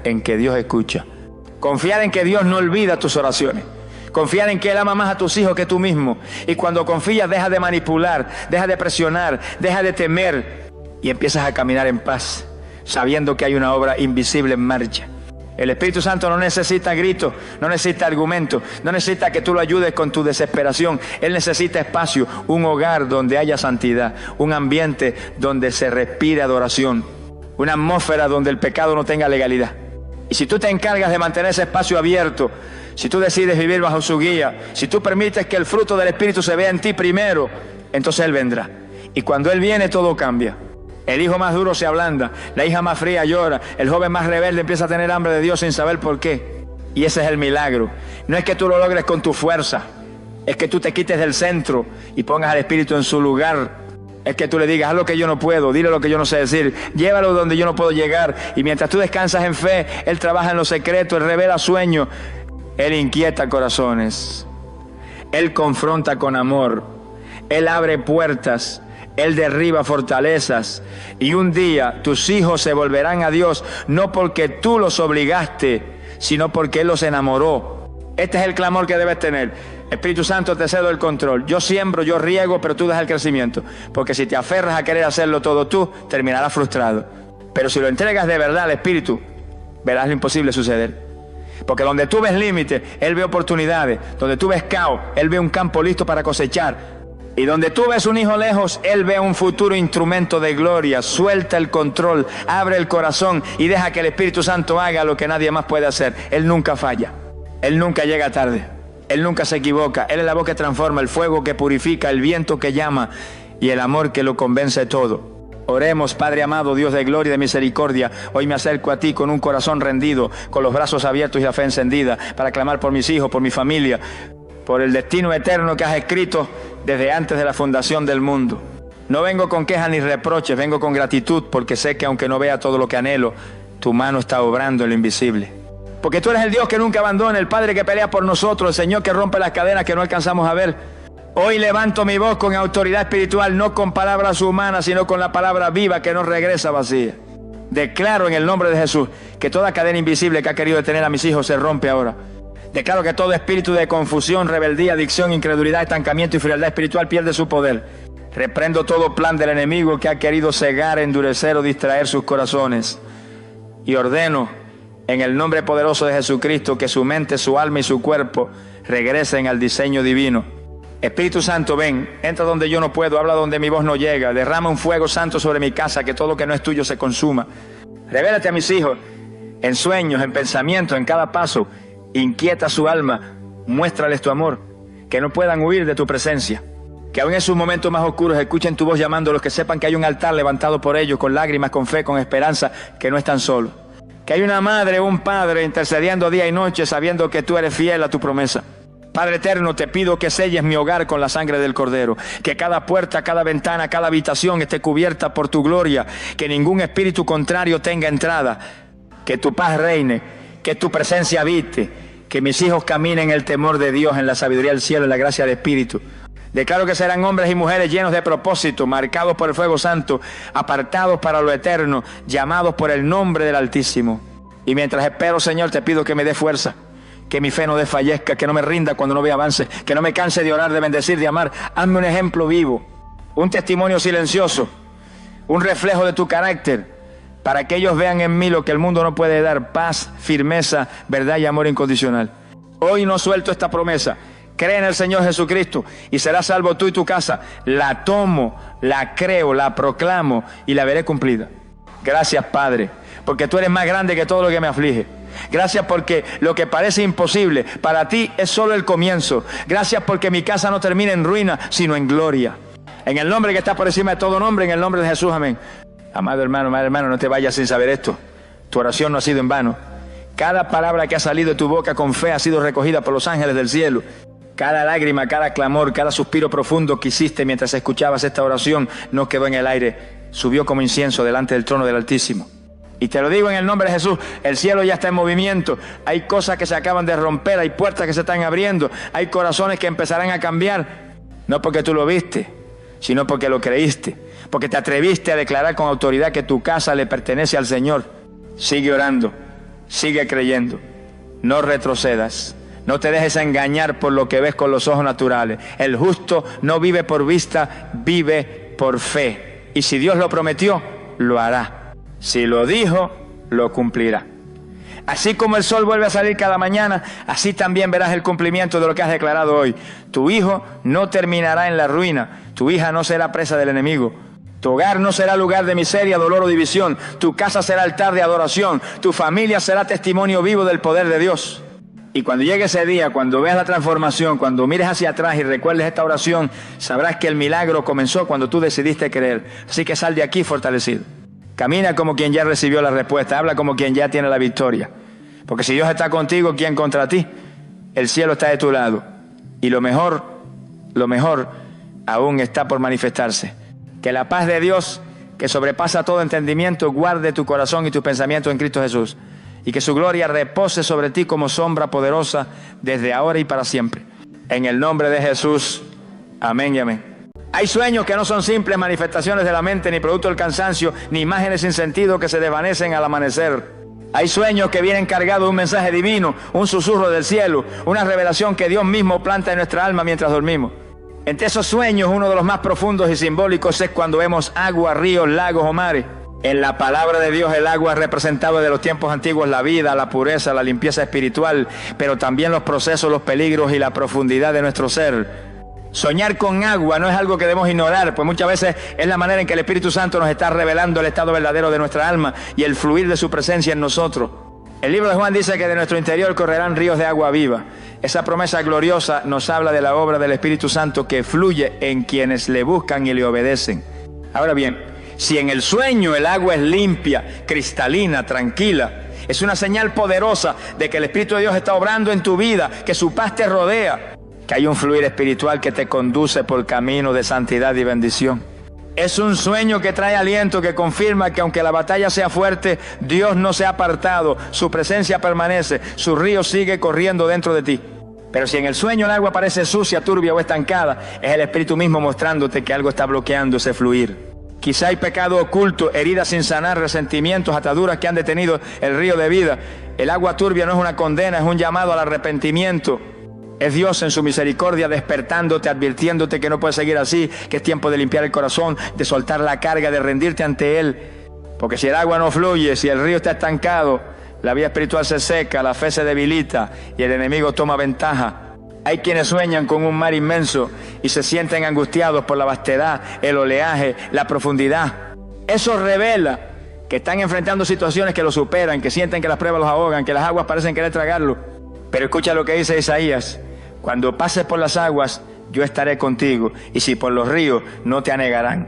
en que Dios escucha. Confiar en que Dios no olvida tus oraciones. Confiar en que Él ama más a tus hijos que tú mismo. Y cuando confías, deja de manipular, deja de presionar, deja de temer y empiezas a caminar en paz, sabiendo que hay una obra invisible en marcha. El Espíritu Santo no necesita gritos, no necesita argumentos, no necesita que tú lo ayudes con tu desesperación. Él necesita espacio, un hogar donde haya santidad, un ambiente donde se respire adoración, una atmósfera donde el pecado no tenga legalidad. Y si tú te encargas de mantener ese espacio abierto, si tú decides vivir bajo su guía, si tú permites que el fruto del Espíritu se vea en ti primero, entonces Él vendrá. Y cuando Él viene, todo cambia. El hijo más duro se ablanda, la hija más fría llora, el joven más rebelde empieza a tener hambre de Dios sin saber por qué. Y ese es el milagro. No es que tú lo logres con tu fuerza, es que tú te quites del centro y pongas al Espíritu en su lugar. Es que tú le digas, haz lo que yo no puedo, dile lo que yo no sé decir, llévalo donde yo no puedo llegar. Y mientras tú descansas en fe, Él trabaja en lo secreto, Él revela sueños, Él inquieta corazones, Él confronta con amor, Él abre puertas, Él derriba fortalezas. Y un día tus hijos se volverán a Dios, no porque tú los obligaste, sino porque Él los enamoró. Este es el clamor que debes tener. Espíritu Santo, te cedo el control. Yo siembro, yo riego, pero tú das el crecimiento. Porque si te aferras a querer hacerlo todo tú, terminarás frustrado. Pero si lo entregas de verdad al Espíritu, verás lo imposible suceder. Porque donde tú ves límites, Él ve oportunidades. Donde tú ves caos, Él ve un campo listo para cosechar. Y donde tú ves un hijo lejos, Él ve un futuro instrumento de gloria. Suelta el control, abre el corazón y deja que el Espíritu Santo haga lo que nadie más puede hacer. Él nunca falla, Él nunca llega tarde, Él nunca se equivoca. Él es la voz que transforma, el fuego que purifica, el viento que llama y el amor que lo convence todo. Oremos, Padre amado, Dios de gloria y de misericordia. Hoy me acerco a ti con un corazón rendido, con los brazos abiertos y la fe encendida, para clamar por mis hijos, por mi familia, por el destino eterno que has escrito desde antes de la fundación del mundo. No vengo con quejas ni reproches, vengo con gratitud, porque sé que aunque no vea todo lo que anhelo, tu mano está obrando en lo invisible. Porque tú eres el Dios que nunca abandona, el Padre que pelea por nosotros, el Señor que rompe las cadenas que no alcanzamos a ver. Hoy levanto mi voz con autoridad espiritual, no con palabras humanas, sino con la palabra viva que no regresa vacía. Declaro en el nombre de Jesús que toda cadena invisible que ha querido detener a mis hijos se rompe ahora. Declaro que todo espíritu de confusión, rebeldía, adicción, incredulidad, estancamiento y frialdad espiritual pierde su poder. Reprendo todo plan del enemigo que ha querido cegar, endurecer o distraer sus corazones. Y ordeno en el nombre poderoso de Jesucristo que su mente, su alma y su cuerpo regresen al diseño divino. Espíritu Santo, ven, entra donde yo no puedo, habla donde mi voz no llega, derrama un fuego santo sobre mi casa, que todo lo que no es tuyo se consuma. Revélate a mis hijos en sueños, en pensamientos, en cada paso. Inquieta su alma, muéstrales tu amor, que no puedan huir de tu presencia. Que aún en sus momentos más oscuros escuchen tu voz llamándolos, que sepan que hay un altar levantado por ellos, con lágrimas, con fe, con esperanza, que no están solos. Que hay una madre o un padre intercediendo día y noche, sabiendo que tú eres fiel a tu promesa. Padre eterno, te pido que selles mi hogar con la sangre del Cordero, que cada puerta, cada ventana, cada habitación esté cubierta por tu gloria, que ningún espíritu contrario tenga entrada, que tu paz reine, que tu presencia habite, que mis hijos caminen en el temor de Dios, en la sabiduría del cielo, en la gracia del Espíritu. Declaro que serán hombres y mujeres llenos de propósito, marcados por el fuego santo, apartados para lo eterno, llamados por el nombre del Altísimo. Y mientras espero, Señor, te pido que me dé fuerza, que mi fe no desfallezca, que no me rinda cuando no vea avance, que no me canse de orar, de bendecir, de amar. Hazme un ejemplo vivo, un testimonio silencioso, un reflejo de tu carácter, para que ellos vean en mí lo que el mundo no puede dar: paz, firmeza, verdad y amor incondicional. Hoy no suelto esta promesa. Cree en el Señor Jesucristo y serás salvo tú y tu casa. La tomo, la creo, la proclamo y la veré cumplida. Gracias, Padre, porque tú eres más grande que todo lo que me aflige. Gracias porque lo que parece imposible para ti es solo el comienzo. Gracias porque mi casa no termina en ruina, sino en gloria. En el nombre que está por encima de todo nombre, en el nombre de Jesús, amén. Amado hermano, no te vayas sin saber esto. Tu oración no ha sido en vano. Cada palabra que ha salido de tu boca con fe ha sido recogida por los ángeles del cielo. Cada lágrima, cada clamor, cada suspiro profundo que hiciste mientras escuchabas esta oración no quedó en el aire, subió como incienso delante del trono del Altísimo. Y te lo digo en el nombre de Jesús, el cielo ya está en movimiento, hay cosas que se acaban de romper, hay puertas que se están abriendo, hay corazones que empezarán a cambiar, no porque tú lo viste, sino porque lo creíste, porque te atreviste a declarar con autoridad que tu casa le pertenece al Señor. Sigue orando, sigue creyendo, no retrocedas. No te dejes engañar por lo que ves con los ojos naturales. El justo no vive por vista, vive por fe. Y si Dios lo prometió, lo hará. Si lo dijo, lo cumplirá. Así como el sol vuelve a salir cada mañana, así también verás el cumplimiento de lo que has declarado hoy. Tu hijo no terminará en la ruina. Tu hija no será presa del enemigo. Tu hogar no será lugar de miseria, dolor o división. Tu casa será altar de adoración. Tu familia será testimonio vivo del poder de Dios. Y cuando llegue ese día, cuando veas la transformación, cuando mires hacia atrás y recuerdes esta oración, sabrás que el milagro comenzó cuando tú decidiste creer. Así que sal de aquí fortalecido. Camina como quien ya recibió la respuesta, habla como quien ya tiene la victoria. Porque si Dios está contigo, ¿quién contra ti? El cielo está de tu lado. Y lo mejor aún está por manifestarse. Que la paz de Dios, que sobrepasa todo entendimiento, guarde tu corazón y tus pensamientos en Cristo Jesús. Y que su gloria repose sobre ti como sombra poderosa desde ahora y para siempre. En el nombre de Jesús. Amén y amén. Hay sueños que no son simples manifestaciones de la mente, ni producto del cansancio, ni imágenes sin sentido que se desvanecen al amanecer. Hay sueños que vienen cargados de un mensaje divino, un susurro del cielo, una revelación que Dios mismo planta en nuestra alma mientras dormimos. Entre esos sueños, uno de los más profundos y simbólicos es cuando vemos agua, ríos, lagos o mares. En la palabra de Dios el agua representaba desde los tiempos antiguos la vida, la pureza, la limpieza espiritual, pero también los procesos, los peligros y la profundidad de nuestro ser. Soñar con agua no es algo que debemos ignorar, pues muchas veces es la manera en que el Espíritu Santo nos está revelando el estado verdadero de nuestra alma y el fluir de su presencia en nosotros. El libro de Juan dice que de nuestro interior correrán ríos de agua viva. Esa promesa gloriosa nos habla de la obra del Espíritu Santo que fluye en quienes le buscan y le obedecen. Ahora bien, si en el sueño el agua es limpia, cristalina, tranquila, es una señal poderosa de que el Espíritu de Dios está obrando en tu vida, que su paz te rodea, que hay un fluir espiritual que te conduce por camino de santidad y bendición. Es un sueño que trae aliento, que confirma que aunque la batalla sea fuerte, Dios no se ha apartado, su presencia permanece, su río sigue corriendo dentro de ti. Pero si en el sueño el agua parece sucia, turbia o estancada, es el Espíritu mismo mostrándote que algo está bloqueando ese fluir. Quizá hay pecado oculto, heridas sin sanar, resentimientos, ataduras que han detenido el río de vida. El agua turbia no es una condena, es un llamado al arrepentimiento. Es Dios en su misericordia despertándote, advirtiéndote que no puedes seguir así, que es tiempo de limpiar el corazón, de soltar la carga, de rendirte ante Él. Porque si el agua no fluye, si el río está estancado, la vida espiritual se seca, la fe se debilita y el enemigo toma ventaja. Hay quienes sueñan con un mar inmenso y se sienten angustiados por la vastedad, el oleaje, la profundidad. Eso revela que están enfrentando situaciones que los superan, que sienten que las pruebas los ahogan, que las aguas parecen querer tragarlo. Pero escucha lo que dice Isaías: cuando pases por las aguas, yo estaré contigo, y si por los ríos, no te anegarán.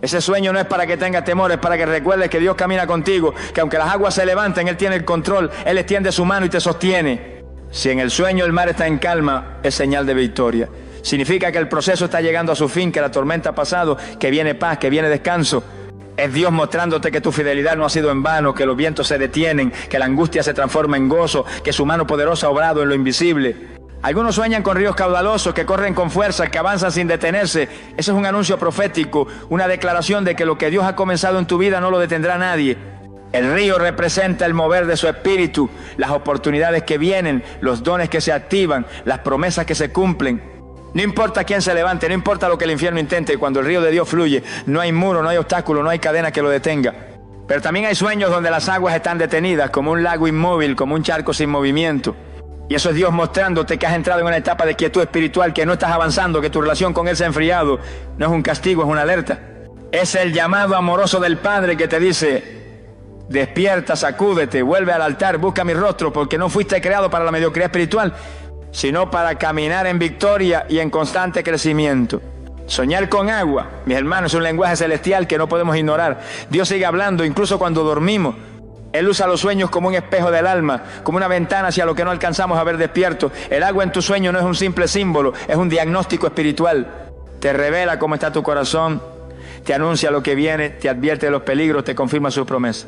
Ese sueño no es para que tengas temor, es para que recuerdes que Dios camina contigo, que aunque las aguas se levanten, Él tiene el control, Él extiende su mano y te sostiene. Si en el sueño el mar está en calma, es señal de victoria. Significa que el proceso está llegando a su fin, que la tormenta ha pasado, que viene paz, que viene descanso. Es Dios mostrándote que tu fidelidad no ha sido en vano, que los vientos se detienen, que la angustia se transforma en gozo, que su mano poderosa ha obrado en lo invisible. Algunos sueñan con ríos caudalosos que corren con fuerza, que avanzan sin detenerse. Ese es un anuncio profético, una declaración de que lo que Dios ha comenzado en tu vida no lo detendrá nadie. El río representa el mover de su espíritu, las oportunidades que vienen, los dones que se activan, las promesas que se cumplen. No importa quién se levante, no importa lo que el infierno intente, cuando el río de Dios fluye, no hay muro, no hay obstáculo, no hay cadena que lo detenga. Pero también hay sueños donde las aguas están detenidas, como un lago inmóvil, como un charco sin movimiento. Y eso es Dios mostrándote que has entrado en una etapa de quietud espiritual, que no estás avanzando, que tu relación con Él se ha enfriado. No es un castigo, es una alerta. Es el llamado amoroso del Padre que te dice: despierta, sacúdete, vuelve al altar, busca mi rostro, porque no fuiste creado para la mediocridad espiritual, sino para caminar en victoria y en constante crecimiento. Soñar con agua, mis hermanos, es un lenguaje celestial que no podemos ignorar. Dios sigue hablando incluso cuando dormimos. Él usa los sueños como un espejo del alma, como una ventana hacia lo que no alcanzamos a ver despierto. El agua en tu sueño no es un simple símbolo, es un diagnóstico espiritual. Te revela cómo está tu corazón, te anuncia lo que viene, te advierte de los peligros, te confirma sus promesas.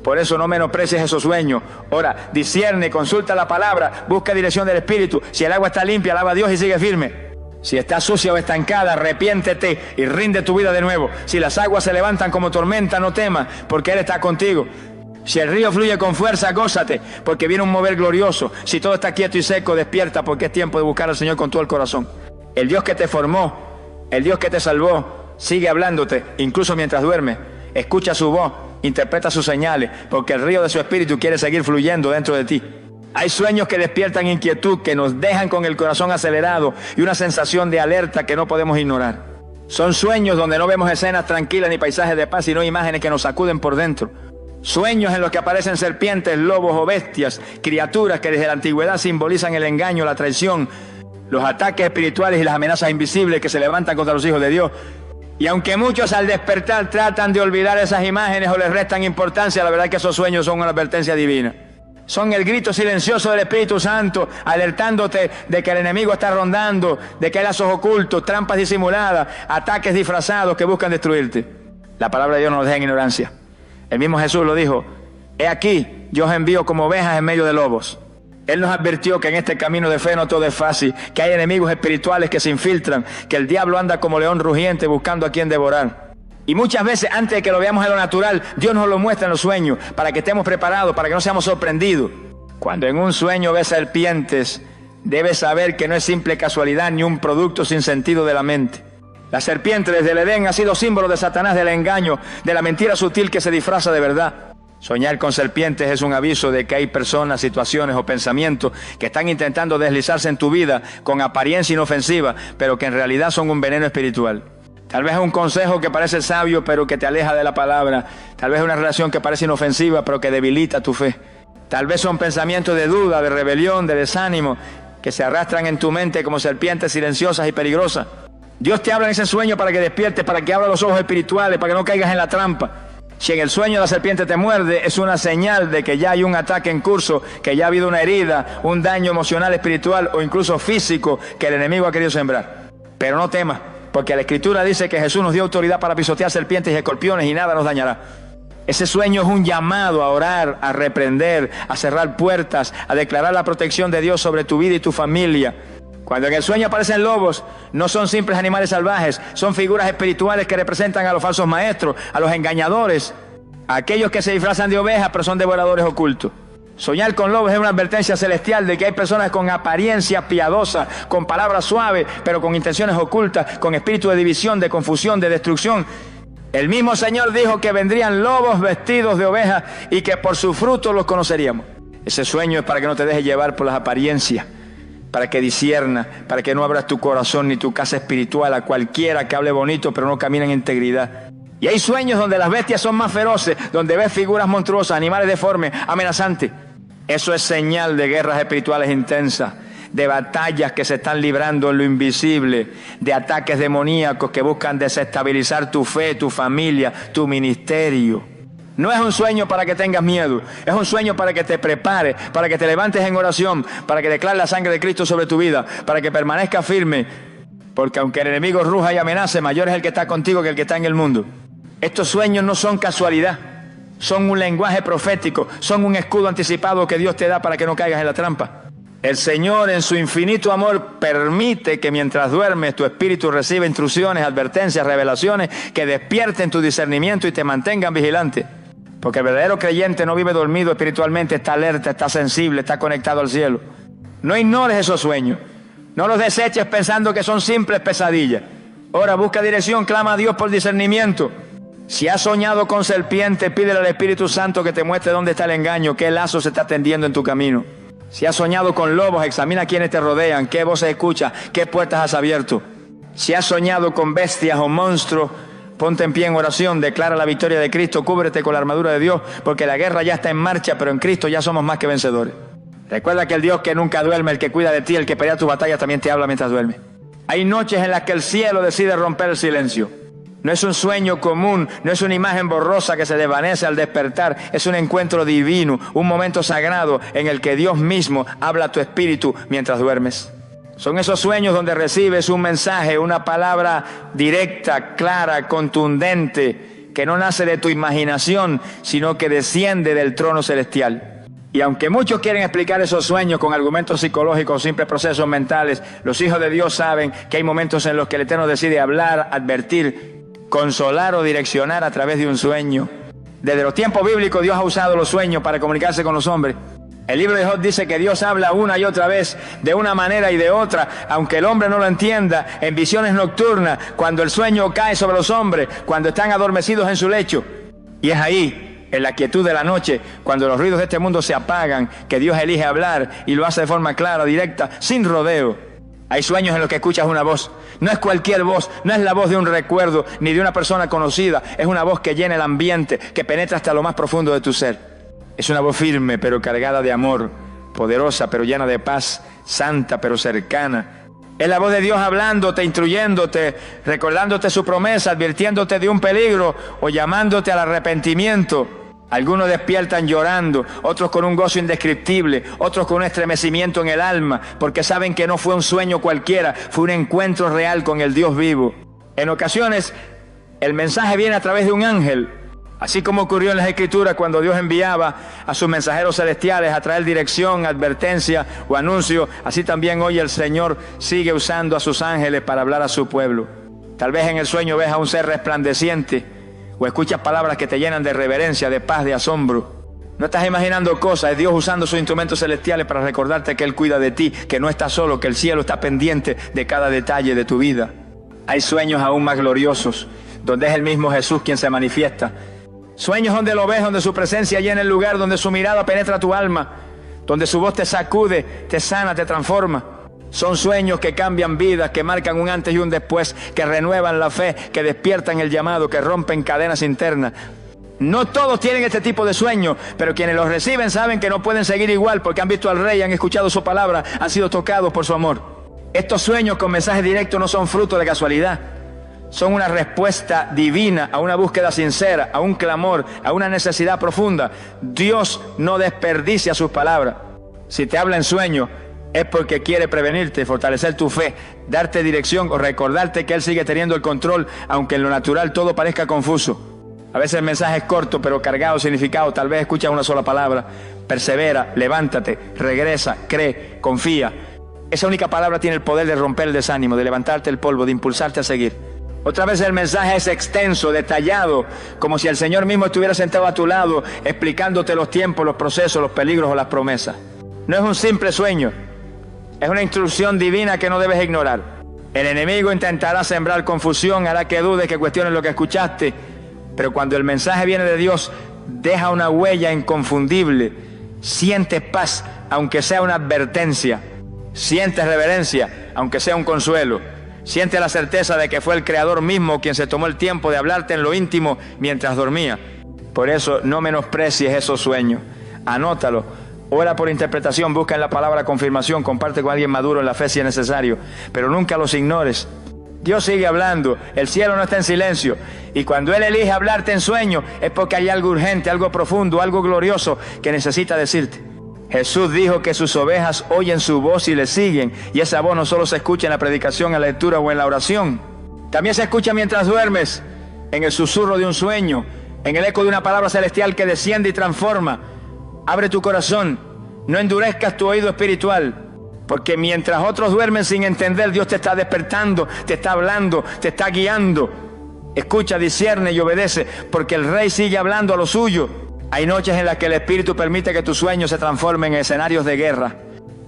Por eso no menosprecies esos sueños. Ora, discierne, consulta la palabra, busca dirección del Espíritu. Si el agua está limpia, alaba a Dios y sigue firme. Si está sucia o estancada, arrepiéntete y rinde tu vida de nuevo. Si las aguas se levantan como tormenta, no temas, porque Él está contigo. Si el río fluye con fuerza, gózate, porque viene un mover glorioso. Si todo está quieto y seco, despierta, porque es tiempo de buscar al Señor con todo el corazón. El Dios que te formó, el Dios que te salvó, sigue hablándote, incluso mientras duermes. Escucha su voz, interpreta sus señales, porque el río de su espíritu quiere seguir fluyendo dentro de ti. Hay sueños que despiertan inquietud, que nos dejan con el corazón acelerado y una sensación de alerta que no podemos ignorar. Son sueños donde no vemos escenas tranquilas ni paisajes de paz, sino imágenes que nos sacuden por dentro. Sueños en los que aparecen serpientes, lobos o bestias, criaturas que desde la antigüedad simbolizan el engaño, la traición, los ataques espirituales y las amenazas invisibles que se levantan contra los hijos de Dios. Y aunque muchos al despertar tratan de olvidar esas imágenes o les restan importancia, la verdad es que esos sueños son una advertencia divina. Son el grito silencioso del Espíritu Santo, alertándote de que el enemigo está rondando, de que hay lazos ocultos, trampas disimuladas, ataques disfrazados que buscan destruirte. La palabra de Dios no nos deja en ignorancia. El mismo Jesús lo dijo: he aquí, yo os envío como ovejas en medio de lobos. Él nos advirtió que en este camino de fe no todo es fácil, que hay enemigos espirituales que se infiltran, que el diablo anda como león rugiente buscando a quien devorar. Y muchas veces, antes de que lo veamos en lo natural, Dios nos lo muestra en los sueños, para que estemos preparados, para que no seamos sorprendidos. Cuando en un sueño ves serpientes, debes saber que no es simple casualidad ni un producto sin sentido de la mente. La serpiente desde el Edén ha sido símbolo de Satanás, del engaño, de la mentira sutil que se disfraza de verdad. Soñar con serpientes es un aviso de que hay personas, situaciones o pensamientos que están intentando deslizarse en tu vida con apariencia inofensiva, pero que en realidad son un veneno espiritual. Tal vez es un consejo que parece sabio, pero que te aleja de la palabra. Tal vez es una relación que parece inofensiva, pero que debilita tu fe. Tal vez son pensamientos de duda, de rebelión, de desánimo, que se arrastran en tu mente como serpientes silenciosas y peligrosas. Dios te habla en ese sueño para que despiertes, para que abra los ojos espirituales, para que no caigas en la trampa. Si en el sueño la serpiente te muerde, es una señal de que ya hay un ataque en curso, que ya ha habido una herida, un daño emocional, espiritual o incluso físico que el enemigo ha querido sembrar. Pero no temas, porque la Escritura dice que Jesús nos dio autoridad para pisotear serpientes y escorpiones y nada nos dañará. Ese sueño es un llamado a orar, a reprender, a cerrar puertas, a declarar la protección de Dios sobre tu vida y tu familia. Cuando en el sueño aparecen lobos, no son simples animales salvajes, son figuras espirituales que representan a los falsos maestros, a los engañadores, a aquellos que se disfrazan de ovejas pero son devoradores ocultos. Soñar con lobos es una advertencia celestial de que hay personas con apariencia piadosa, con palabras suaves, pero con intenciones ocultas, con espíritu de división, de confusión, de destrucción. El mismo Señor dijo que vendrían lobos vestidos de ovejas y que por su fruto los conoceríamos. Ese sueño es para que no te dejes llevar por las apariencias, para que disiernas, para que no abras tu corazón ni tu casa espiritual a cualquiera que hable bonito pero no camine en integridad. Y hay sueños donde las bestias son más feroces, donde ves figuras monstruosas, animales deformes, amenazantes. Eso es señal de guerras espirituales intensas, de batallas que se están librando en lo invisible, de ataques demoníacos que buscan desestabilizar tu fe, tu familia, tu ministerio. No es un sueño para que tengas miedo, es un sueño para que te prepares, para que te levantes en oración, para que declares la sangre de Cristo sobre tu vida, para que permanezcas firme, porque aunque el enemigo ruja y amenace, mayor es el que está contigo que el que está en el mundo. Estos sueños no son casualidad, son un lenguaje profético, son un escudo anticipado que Dios te da para que no caigas en la trampa. El Señor en su infinito amor permite que mientras duermes tu espíritu reciba instrucciones, advertencias, revelaciones que despierten tu discernimiento y te mantengan vigilante. Porque el verdadero creyente no vive dormido espiritualmente, está alerta, está sensible, está conectado al cielo. No ignores esos sueños, no los deseches pensando que son simples pesadillas. Ahora busca dirección, clama a Dios por discernimiento. Si has soñado con serpiente, pídele al Espíritu Santo que te muestre dónde está el engaño, qué lazo se está tendiendo en tu camino. Si has soñado con lobos, examina a quienes te rodean, qué voces escuchas, qué puertas has abierto. Si has soñado con bestias o monstruos, ponte en pie en oración, declara la victoria de Cristo, cúbrete con la armadura de Dios, porque la guerra ya está en marcha, pero en Cristo ya somos más que vencedores. Recuerda que el Dios que nunca duerme, el que cuida de ti, el que pelea tus batallas, también te habla mientras duermes. Hay noches en las que el cielo decide romper el silencio. No es un sueño común, no es una imagen borrosa que se desvanece al despertar, es un encuentro divino, un momento sagrado en el que Dios mismo habla a tu espíritu mientras duermes. Son esos sueños donde recibes un mensaje, una palabra directa, clara, contundente, que no nace de tu imaginación, sino que desciende del trono celestial. Y aunque muchos quieren explicar esos sueños con argumentos psicológicos, simples procesos mentales, los hijos de Dios saben que hay momentos en los que el Eterno decide hablar, advertir, consolar o direccionar a través de un sueño. Desde los tiempos bíblicos Dios ha usado los sueños para comunicarse con los hombres. El libro de Job dice que Dios habla una y otra vez, de una manera y de otra, aunque el hombre no lo entienda, en visiones nocturnas, cuando el sueño cae sobre los hombres, cuando están adormecidos en su lecho. Y es ahí, en la quietud de la noche, cuando los ruidos de este mundo se apagan, que Dios elige hablar y lo hace de forma clara, directa, sin rodeo. Hay sueños en los que escuchas una voz. No es cualquier voz, no es la voz de un recuerdo ni de una persona conocida. Es una voz que llena el ambiente, que penetra hasta lo más profundo de tu ser. Es una voz firme pero cargada de amor, poderosa pero llena de paz, santa pero cercana. Es la voz de Dios hablándote, instruyéndote, recordándote su promesa, advirtiéndote de un peligro o llamándote al arrepentimiento. Algunos despiertan llorando, otros con un gozo indescriptible, otros con un estremecimiento en el alma, porque saben que no fue un sueño cualquiera, fue un encuentro real con el Dios vivo. En ocasiones, el mensaje viene a través de un ángel, así como ocurrió en las Escrituras cuando Dios enviaba a sus mensajeros celestiales a traer dirección, advertencia o anuncio. Así también hoy el Señor sigue usando a sus ángeles para hablar a su pueblo. Tal vez en el sueño ves a un ser resplandeciente, o escuchas palabras que te llenan de reverencia, de paz, de asombro. No estás imaginando cosas, es Dios usando sus instrumentos celestiales para recordarte que Él cuida de ti, que no estás solo, que el cielo está pendiente de cada detalle de tu vida. Hay sueños aún más gloriosos, donde es el mismo Jesús quien se manifiesta. Sueños donde lo ves, donde su presencia llena el lugar, donde su mirada penetra tu alma, donde su voz te sacude, te sana, te transforma. Son sueños que cambian vidas, que marcan un antes y un después, que renuevan la fe, que despiertan el llamado, que rompen cadenas internas. No todos tienen este tipo de sueños, pero quienes los reciben saben que no pueden seguir igual porque han visto al Rey, han escuchado su palabra, han sido tocados por su amor. Estos sueños con mensaje directo no son fruto de casualidad. Son una respuesta divina a una búsqueda sincera, a un clamor, a una necesidad profunda. Dios no desperdicia sus palabras. Si te habla en sueño, es porque quiere prevenirte, fortalecer tu fe, darte dirección o recordarte que Él sigue teniendo el control, aunque en lo natural todo parezca confuso. A veces el mensaje es corto, pero cargado de significado. Tal vez escuchas una sola palabra. Persevera, levántate, regresa, cree, confía. Esa única palabra tiene el poder de romper el desánimo, de levantarte el polvo, de impulsarte a seguir. Otra vez el mensaje es extenso, detallado, como si el Señor mismo estuviera sentado a tu lado, explicándote los tiempos, los procesos, los peligros o las promesas. No es un simple sueño. Es una instrucción divina que no debes ignorar. El enemigo intentará sembrar confusión, hará que dudes, que cuestiones lo que escuchaste. Pero cuando el mensaje viene de Dios, deja una huella inconfundible. Sientes paz, aunque sea una advertencia. Sientes reverencia, aunque sea un consuelo. Sientes la certeza de que fue el Creador mismo quien se tomó el tiempo de hablarte en lo íntimo mientras dormía. Por eso no menosprecies esos sueños. Anótalo. Ora por interpretación, busca en la palabra confirmación, comparte con alguien maduro en la fe si es necesario, pero nunca los ignores. Dios sigue hablando, el cielo no está en silencio, y cuando Él elige hablarte en sueño es porque hay algo urgente, algo profundo, algo glorioso que necesita decirte. Jesús dijo que sus ovejas oyen su voz y le siguen, y esa voz no solo se escucha en la predicación, en la lectura o en la oración, también se escucha mientras duermes, en el susurro de un sueño, en el eco de una palabra celestial que desciende y transforma. Abre tu corazón, no endurezcas tu oído espiritual, porque mientras otros duermen sin entender, Dios te está despertando, te está hablando, te está guiando. Escucha, discierne y obedece, porque el Rey sigue hablando a lo suyo. Hay noches en las que el Espíritu permite que tus sueños se transformen en escenarios de guerra.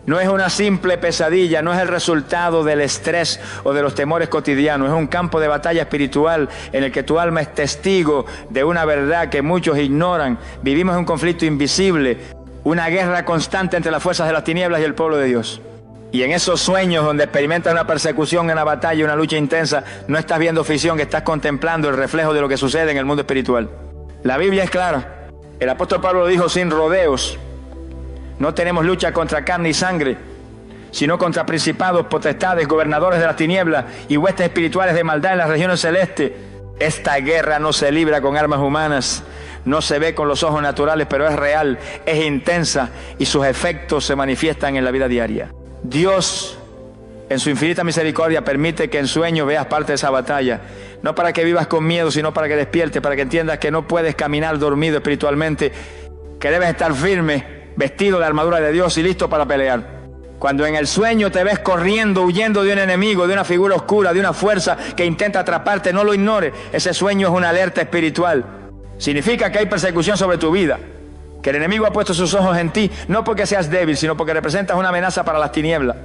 No es una simple pesadilla, no es el resultado del estrés o de los temores cotidianos, es un campo de batalla espiritual en el que tu alma es testigo de una verdad que muchos ignoran. Vivimos en un conflicto invisible, una guerra constante entre las fuerzas de las tinieblas y el pueblo de Dios. Y en esos sueños donde experimentas una persecución, una batalla, una lucha intensa, no estás viendo ficción, estás contemplando el reflejo de lo que sucede en el mundo espiritual. La Biblia es clara. El apóstol Pablo lo dijo sin rodeos. No tenemos lucha contra carne y sangre, sino contra principados, potestades, gobernadores de las tinieblas y huestes espirituales de maldad en las regiones celestes. Esta guerra no se libra con armas humanas, no se ve con los ojos naturales, pero es real, es intensa y sus efectos se manifiestan en la vida diaria. Dios, en su infinita misericordia, permite que en sueño veas parte de esa batalla, no para que vivas con miedo, sino para que despiertes, para que entiendas que no puedes caminar dormido espiritualmente, que debes estar firme, vestido de armadura de Dios y listo para pelear. Cuando en el sueño te ves corriendo, huyendo de un enemigo, de una figura oscura, de una fuerza que intenta atraparte, no lo ignores. Ese sueño es una alerta espiritual. Significa que hay persecución sobre tu vida, que el enemigo ha puesto sus ojos en ti, no porque seas débil, sino porque representas una amenaza para las tinieblas.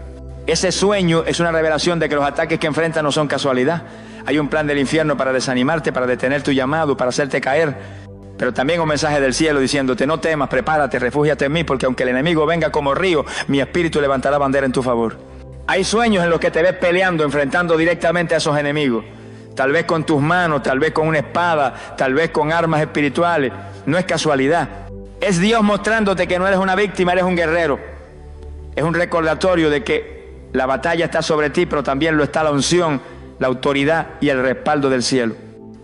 Ese sueño es una revelación de que los ataques que enfrentas no son casualidad. Hay un plan del infierno para desanimarte, para detener tu llamado, para hacerte caer. Pero también un mensaje del cielo diciéndote: no temas, prepárate, refúgiate en mí, porque aunque el enemigo venga como río, mi espíritu levantará bandera en tu favor. Hay sueños en los que te ves peleando, enfrentando directamente a esos enemigos. Tal vez con tus manos, tal vez con una espada, tal vez con armas espirituales. No es casualidad. Es Dios mostrándote que no eres una víctima, eres un guerrero. Es un recordatorio de que la batalla está sobre ti, pero también lo está la unción, la autoridad y el respaldo del cielo.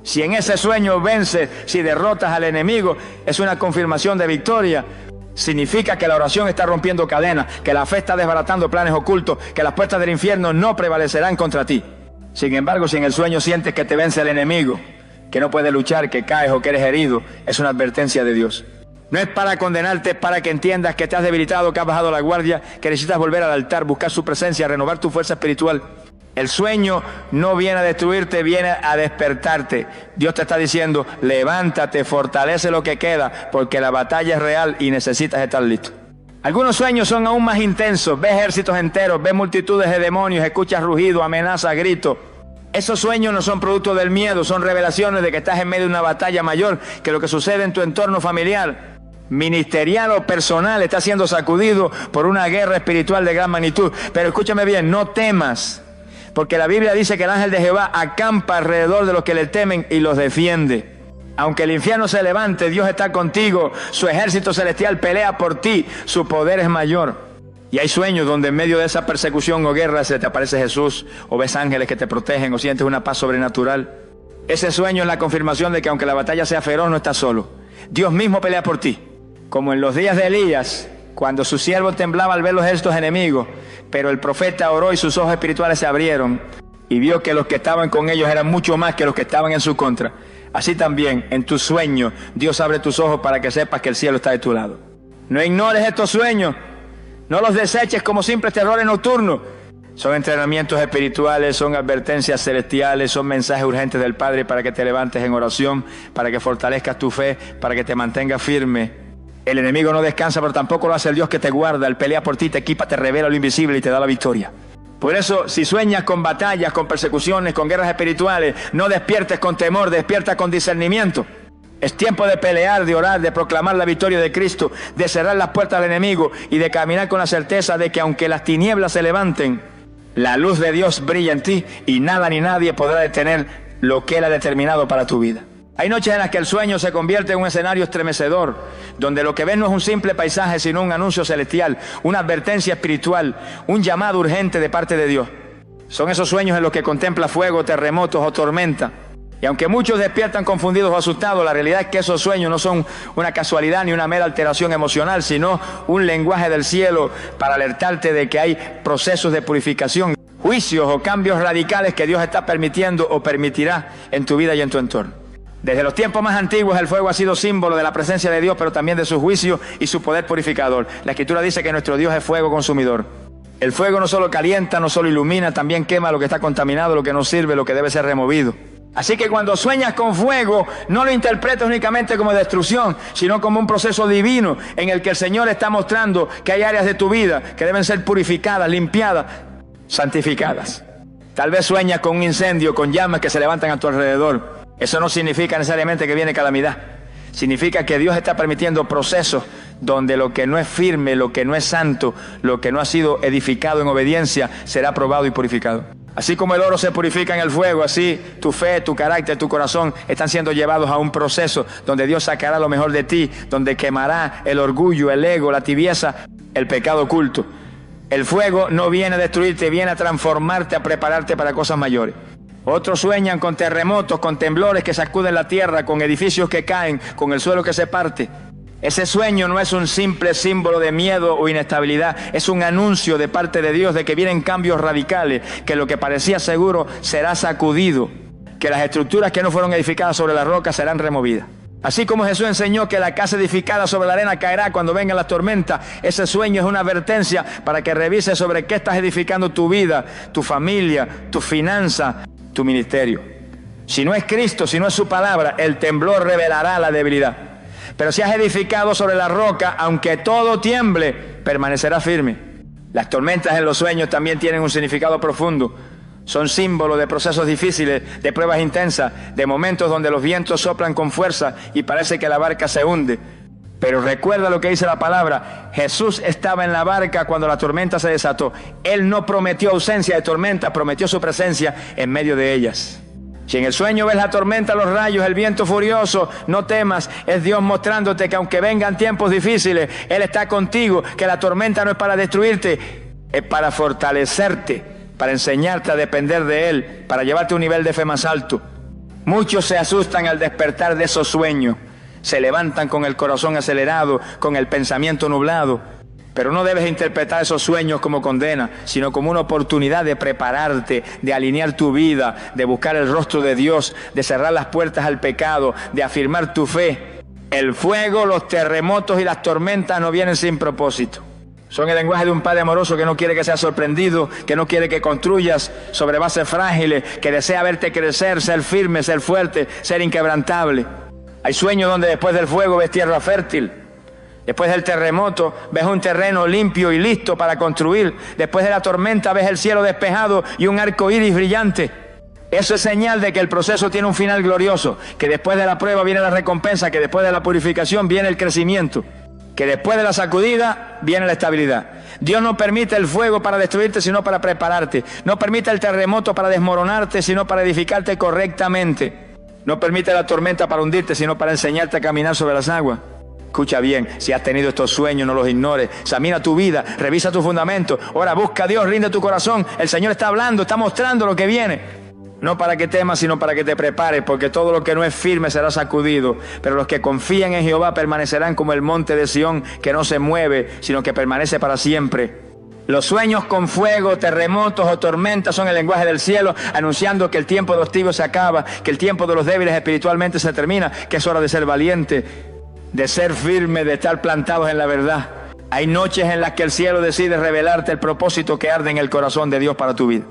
Si en ese sueño vences, si derrotas al enemigo, es una confirmación de victoria. Significa que la oración está rompiendo cadenas, que la fe está desbaratando planes ocultos, que las puertas del infierno no prevalecerán contra ti. Sin embargo, si en el sueño sientes que te vence el enemigo, que no puedes luchar, que caes o que eres herido, es una advertencia de Dios. No es para condenarte, es para que entiendas que te has debilitado, que has bajado la guardia, que necesitas volver al altar, buscar su presencia, renovar tu fuerza espiritual. El sueño no viene a destruirte, viene a despertarte. Dios te está diciendo, levántate, fortalece lo que queda, porque la batalla es real y necesitas estar listo. Algunos sueños son aún más intensos. Ves ejércitos enteros, ves multitudes de demonios, escuchas rugidos, amenazas, gritos. Esos sueños no son producto del miedo, son revelaciones de que estás en medio de una batalla mayor que lo que sucede en tu entorno familiar, ministerial o personal. Está siendo sacudido por una guerra espiritual de gran magnitud. Pero escúchame bien, no temas, porque la Biblia dice que el ángel de Jehová acampa alrededor de los que le temen y los defiende. Aunque el infierno se levante, Dios está contigo. Su ejército celestial pelea por ti. Su poder es mayor. Y hay sueños donde en medio de esa persecución o guerra se te aparece Jesús, o ves ángeles que te protegen, o sientes una paz sobrenatural. Ese sueño es la confirmación de que aunque la batalla sea feroz, no estás solo. Dios mismo pelea por ti. Como en los días de Elías, cuando su siervo temblaba al ver los ejércitos enemigos, pero el profeta oró y sus ojos espirituales se abrieron y vio que los que estaban con ellos eran mucho más que los que estaban en su contra. Así también, en tus sueños, Dios abre tus ojos para que sepas que el cielo está de tu lado. No ignores estos sueños, no los deseches como simples terrores nocturnos. Son entrenamientos espirituales, son advertencias celestiales, son mensajes urgentes del Padre para que te levantes en oración, para que fortalezcas tu fe, para que te mantengas firme. El enemigo no descansa, pero tampoco lo hace el Dios que te guarda. Él pelea por ti, te equipa, te revela lo invisible y te da la victoria. Por eso, si sueñas con batallas, con persecuciones, con guerras espirituales, no despiertes con temor, despierta con discernimiento. Es tiempo de pelear, de orar, de proclamar la victoria de Cristo, de cerrar las puertas al enemigo y de caminar con la certeza de que aunque las tinieblas se levanten, la luz de Dios brilla en ti y nada ni nadie podrá detener lo que Él ha determinado para tu vida. Hay noches en las que el sueño se convierte en un escenario estremecedor, donde lo que ves no es un simple paisaje, sino un anuncio celestial, una advertencia espiritual, un llamado urgente de parte de Dios. Son esos sueños en los que contempla fuego, terremotos o tormenta. Y aunque muchos despiertan confundidos o asustados, la realidad es que esos sueños no son una casualidad ni una mera alteración emocional, sino un lenguaje del cielo para alertarte de que hay procesos de purificación, juicios o cambios radicales que Dios está permitiendo o permitirá en tu vida y en tu entorno. Desde los tiempos más antiguos el fuego ha sido símbolo de la presencia de Dios, pero también de su juicio y su poder purificador. La Escritura dice que nuestro Dios es fuego consumidor. El fuego no solo calienta, no solo ilumina, también quema lo que está contaminado, lo que no sirve, lo que debe ser removido. Así que cuando sueñas con fuego, no lo interpretes únicamente como destrucción, sino como un proceso divino en el que el Señor está mostrando que hay áreas de tu vida que deben ser purificadas, limpiadas, santificadas. Tal vez sueñas con un incendio, con llamas que se levantan a tu alrededor. Eso no significa necesariamente que viene calamidad. Significa que Dios está permitiendo procesos donde lo que no es firme, lo que no es santo, lo que no ha sido edificado en obediencia, será probado y purificado. Así como el oro se purifica en el fuego, así tu fe, tu carácter, tu corazón están siendo llevados a un proceso donde Dios sacará lo mejor de ti, donde quemará el orgullo, el ego, la tibieza, el pecado oculto. El fuego no viene a destruirte, viene a transformarte, a prepararte para cosas mayores. Otros sueñan con terremotos, con temblores que sacuden la tierra, con edificios que caen, con el suelo que se parte. Ese sueño no es un simple símbolo de miedo o inestabilidad, es un anuncio de parte de Dios de que vienen cambios radicales, que lo que parecía seguro será sacudido, que las estructuras que no fueron edificadas sobre la roca serán removidas. Así como Jesús enseñó que la casa edificada sobre la arena caerá cuando vengan las tormentas, ese sueño es una advertencia para que revises sobre qué estás edificando tu vida, tu familia, tu finanza, tu ministerio. Si no es Cristo, si no es su palabra, el temblor revelará la debilidad. Pero si has edificado sobre la roca, aunque todo tiemble, permanecerá firme. Las tormentas en los sueños también tienen un significado profundo. Son símbolos de procesos difíciles, de pruebas intensas, de momentos donde los vientos soplan con fuerza y parece que la barca se hunde. Pero recuerda lo que dice la palabra. Jesús estaba en la barca cuando la tormenta se desató. Él no prometió ausencia de tormenta, prometió su presencia en medio de ellas. Si en el sueño ves la tormenta, los rayos, el viento furioso, no temas. Es Dios mostrándote que aunque vengan tiempos difíciles, Él está contigo, que la tormenta no es para destruirte, es para fortalecerte, para enseñarte a depender de Él, para llevarte a un nivel de fe más alto. Muchos se asustan al despertar de esos sueños. Se levantan con el corazón acelerado, con el pensamiento nublado. Pero no debes interpretar esos sueños como condena, sino como una oportunidad de prepararte, de alinear tu vida, de buscar el rostro de Dios, de cerrar las puertas al pecado, de afirmar tu fe. El fuego, los terremotos y las tormentas no vienen sin propósito. Son el lenguaje de un padre amoroso que no quiere que seas sorprendido, que no quiere que construyas sobre bases frágiles, que desea verte crecer, ser firme, ser fuerte, ser inquebrantable. Hay sueños donde después del fuego ves tierra fértil. Después del terremoto ves un terreno limpio y listo para construir. Después de la tormenta ves el cielo despejado y un arco iris brillante. Eso es señal de que el proceso tiene un final glorioso, que después de la prueba viene la recompensa, que después de la purificación viene el crecimiento, que después de la sacudida viene la estabilidad. Dios no permite el fuego para destruirte, sino para prepararte. No permite el terremoto para desmoronarte, sino para edificarte correctamente. No permite la tormenta para hundirte, sino para enseñarte a caminar sobre las aguas. Escucha bien, si has tenido estos sueños, no los ignores. Examina tu vida, revisa tus fundamentos. Ahora busca a Dios, rinde tu corazón. El Señor está hablando, está mostrando lo que viene. No para que temas, sino para que te prepares, porque todo lo que no es firme será sacudido. Pero los que confían en Jehová permanecerán como el monte de Sión, que no se mueve, sino que permanece para siempre. Los sueños con fuego, terremotos o tormentas son el lenguaje del cielo, anunciando que el tiempo de los tibios se acaba, que el tiempo de los débiles espiritualmente se termina, que es hora de ser valiente, de ser firme, de estar plantados en la verdad. Hay noches en las que el cielo decide revelarte el propósito que arde en el corazón de Dios para tu vida.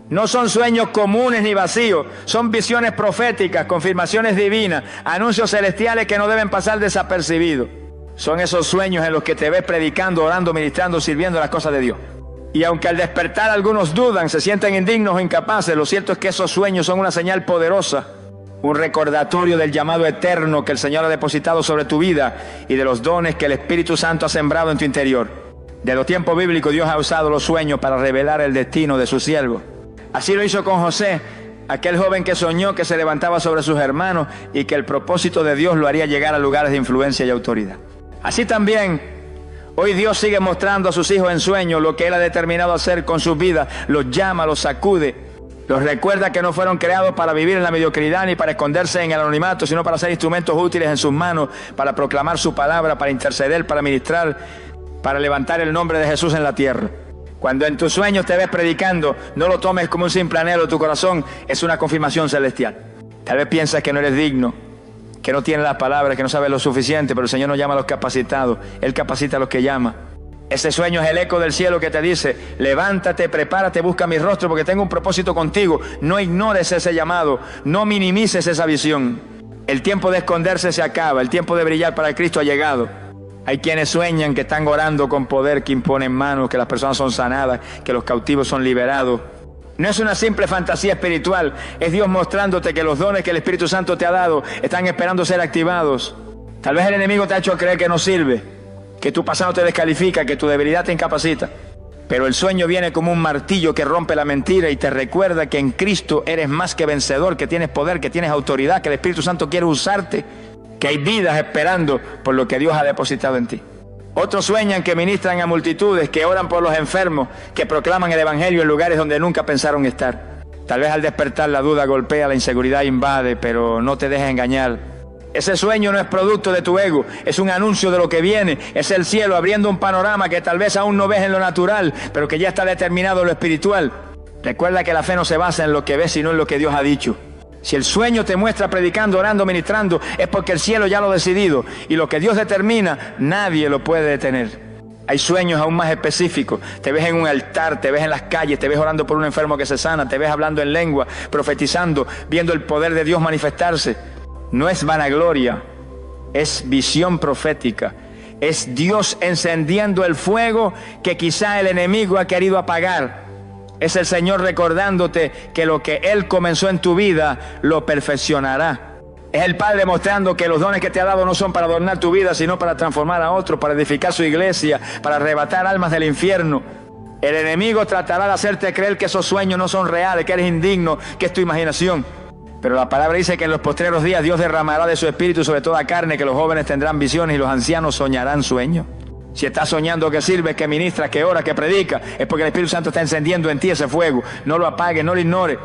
No son sueños comunes ni vacíos, son visiones proféticas, confirmaciones divinas, anuncios celestiales que no deben pasar desapercibidos. Son esos sueños en los que te ves predicando, orando, ministrando, sirviendo las cosas de Dios. Y aunque al despertar algunos dudan, se sienten indignos o incapaces, lo cierto es que esos sueños son una señal poderosa, un recordatorio del llamado eterno que el Señor ha depositado sobre tu vida y de los dones que el Espíritu Santo ha sembrado en tu interior. De los tiempos bíblicos Dios ha usado los sueños para revelar el destino de su siervo. Así lo hizo con José, aquel joven que soñó que se levantaba sobre sus hermanos y que el propósito de Dios lo haría llegar a lugares de influencia y autoridad. Así también, hoy Dios sigue mostrando a sus hijos en sueños lo que Él ha determinado hacer con sus vidas. Los llama, los sacude, los recuerda que no fueron creados para vivir en la mediocridad ni para esconderse en el anonimato, sino para ser instrumentos útiles en sus manos, para proclamar su palabra, para interceder, para ministrar, para levantar el nombre de Jesús en la tierra. Cuando en tus sueños te ves predicando, no lo tomes como un simple anhelo de tu corazón, es una confirmación celestial. Tal vez piensas que no eres digno, que no tienes las palabras, que no sabes lo suficiente, pero el Señor no llama a los capacitados, Él capacita a los que llama. Ese sueño es el eco del cielo que te dice: levántate, prepárate, busca mi rostro porque tengo un propósito contigo. No ignores ese llamado, no minimices esa visión. El tiempo de esconderse se acaba, el tiempo de brillar para Cristo ha llegado. Hay quienes sueñan que están orando con poder, que imponen manos, que las personas son sanadas, que los cautivos son liberados. No es una simple fantasía espiritual, es Dios mostrándote que los dones que el Espíritu Santo te ha dado están esperando ser activados. Tal vez el enemigo te ha hecho creer que no sirve, que tu pasado te descalifica, que tu debilidad te incapacita. Pero el sueño viene como un martillo que rompe la mentira y te recuerda que en Cristo eres más que vencedor, que tienes poder, que tienes autoridad, que el Espíritu Santo quiere usarte, que hay vidas esperando por lo que Dios ha depositado en ti. Otros sueñan que ministran a multitudes, que oran por los enfermos, que proclaman el evangelio en lugares donde nunca pensaron estar. Tal vez al despertar la duda golpea, la inseguridad invade, pero no te dejes engañar. Ese sueño no es producto de tu ego, es un anuncio de lo que viene. Es el cielo abriendo un panorama que tal vez aún no ves en lo natural, pero que ya está determinado en lo espiritual. Recuerda que la fe no se basa en lo que ves, sino en lo que Dios ha dicho. Si el sueño te muestra predicando, orando, ministrando, es porque el cielo ya lo ha decidido. Y lo que Dios determina, nadie lo puede detener. Hay sueños aún más específicos. Te ves en un altar, te ves en las calles, te ves orando por un enfermo que se sana, te ves hablando en lengua, profetizando, viendo el poder de Dios manifestarse. No es vanagloria, es visión profética. Es Dios encendiendo el fuego que quizá el enemigo ha querido apagar. Es el Señor recordándote que lo que Él comenzó en tu vida lo perfeccionará. Es el Padre mostrando que los dones que te ha dado no son para adornar tu vida, sino para transformar a otros, para edificar su iglesia, para arrebatar almas del infierno. El enemigo tratará de hacerte creer que esos sueños no son reales, que eres indigno, que es tu imaginación. Pero la palabra dice que en los postreros días Dios derramará de su espíritu sobre toda carne, que los jóvenes tendrán visiones y los ancianos soñarán sueños. Si estás soñando, que sirve, que ministra, que ora, que predica, es porque el Espíritu Santo está encendiendo en ti ese fuego. No lo apagues, no lo ignores.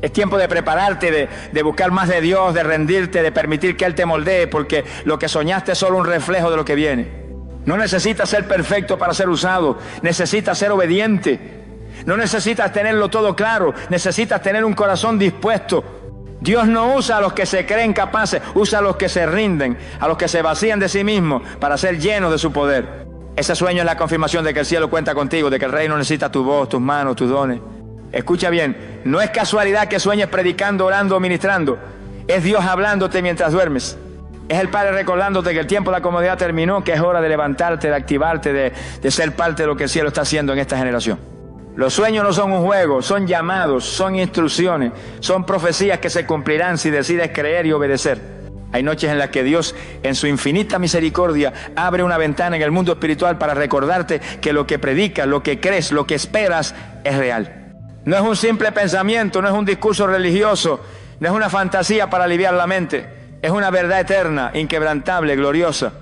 Es tiempo de prepararte, de buscar más de Dios, de rendirte, de permitir que Él te moldee, porque lo que soñaste es solo un reflejo de lo que viene. No necesitas ser perfecto para ser usado, necesitas ser obediente. No necesitas tenerlo todo claro, necesitas tener un corazón dispuesto. Dios no usa a los que se creen capaces, usa a los que se rinden, a los que se vacían de sí mismos para ser llenos de su poder. Ese sueño es la confirmación de que el cielo cuenta contigo, de que el reino necesita tu voz, tus manos, tus dones. Escucha bien, no es casualidad que sueñes predicando, orando o ministrando. Es Dios hablándote mientras duermes. Es el Padre recordándote que el tiempo de la comodidad terminó, que es hora de levantarte, de activarte, de ser parte de lo que el cielo está haciendo en esta generación. Los sueños no son un juego, son llamados, son instrucciones, son profecías que se cumplirán si decides creer y obedecer. Hay noches en las que Dios, en su infinita misericordia, abre una ventana en el mundo espiritual para recordarte que lo que predicas, lo que crees, lo que esperas es real. No es un simple pensamiento, no es un discurso religioso, no es una fantasía para aliviar la mente. Es una verdad eterna, inquebrantable, gloriosa.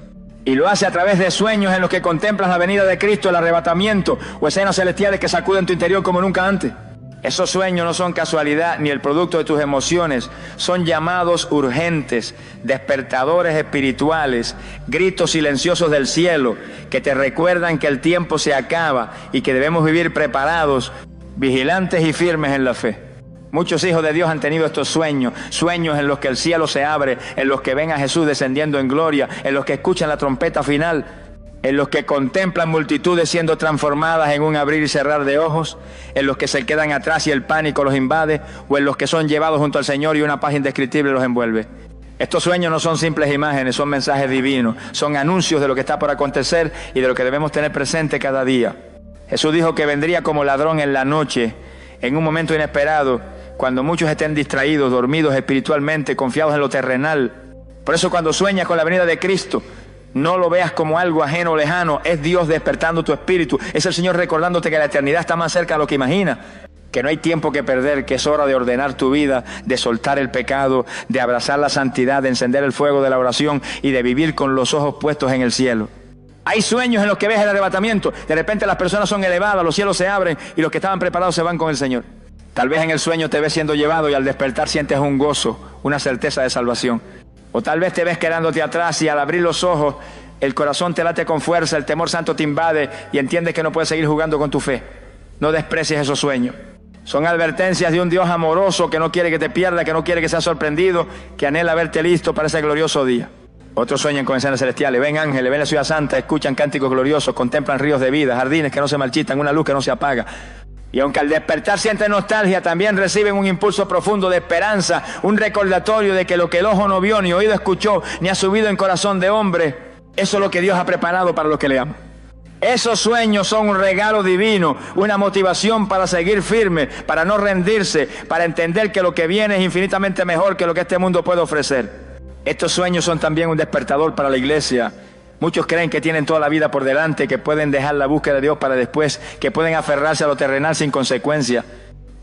Y lo hace a través de sueños en los que contemplas la venida de Cristo, el arrebatamiento o escenas celestiales que sacuden tu interior como nunca antes. Esos sueños no son casualidad ni el producto de tus emociones, son llamados urgentes, despertadores espirituales, gritos silenciosos del cielo que te recuerdan que el tiempo se acaba y que debemos vivir preparados, vigilantes y firmes en la fe. Muchos hijos de Dios han tenido estos sueños, sueños en los que el cielo se abre, en los que ven a Jesús descendiendo en gloria, en los que escuchan la trompeta final, en los que contemplan multitudes siendo transformadas en un abrir y cerrar de ojos, en los que se quedan atrás y el pánico los invade, o en los que son llevados junto al Señor y una paz indescriptible los envuelve. Estos sueños no son simples imágenes, son mensajes divinos, son anuncios de lo que está por acontecer y de lo que debemos tener presente cada día. Jesús dijo que vendría como ladrón en la noche, en un momento inesperado, cuando muchos estén distraídos, dormidos espiritualmente, confiados en lo terrenal. Por eso cuando sueñas con la venida de Cristo, no lo veas como algo ajeno o lejano, es Dios despertando tu espíritu, es el Señor recordándote que la eternidad está más cerca de lo que imaginas, que no hay tiempo que perder, que es hora de ordenar tu vida, de soltar el pecado, de abrazar la santidad, de encender el fuego de la oración y de vivir con los ojos puestos en el cielo. Hay sueños en los que ves el arrebatamiento, de repente las personas son elevadas, los cielos se abren y los que estaban preparados se van con el Señor. Tal vez en el sueño te ves siendo llevado y al despertar sientes un gozo, una certeza de salvación. O tal vez te ves quedándote atrás y al abrir los ojos el corazón te late con fuerza, el temor santo te invade y entiendes que no puedes seguir jugando con tu fe. No desprecies esos sueños. Son advertencias de un Dios amoroso que no quiere que te pierdas, que no quiere que seas sorprendido, que anhela verte listo para ese glorioso día. Otros sueñan con escenas celestiales, ven ángeles, ven la ciudad santa, escuchan cánticos gloriosos, contemplan ríos de vida, jardines que no se marchitan, una luz que no se apaga. Y aunque al despertar sienten nostalgia, también reciben un impulso profundo de esperanza, un recordatorio de que lo que el ojo no vio, ni oído escuchó, ni ha subido en corazón de hombre, eso es lo que Dios ha preparado para los que le aman. Esos sueños son un regalo divino, una motivación para seguir firme, para no rendirse, para entender que lo que viene es infinitamente mejor que lo que este mundo puede ofrecer. Estos sueños son también un despertador para la iglesia. Muchos creen que tienen toda la vida por delante, que pueden dejar la búsqueda de Dios para después, que pueden aferrarse a lo terrenal sin consecuencia.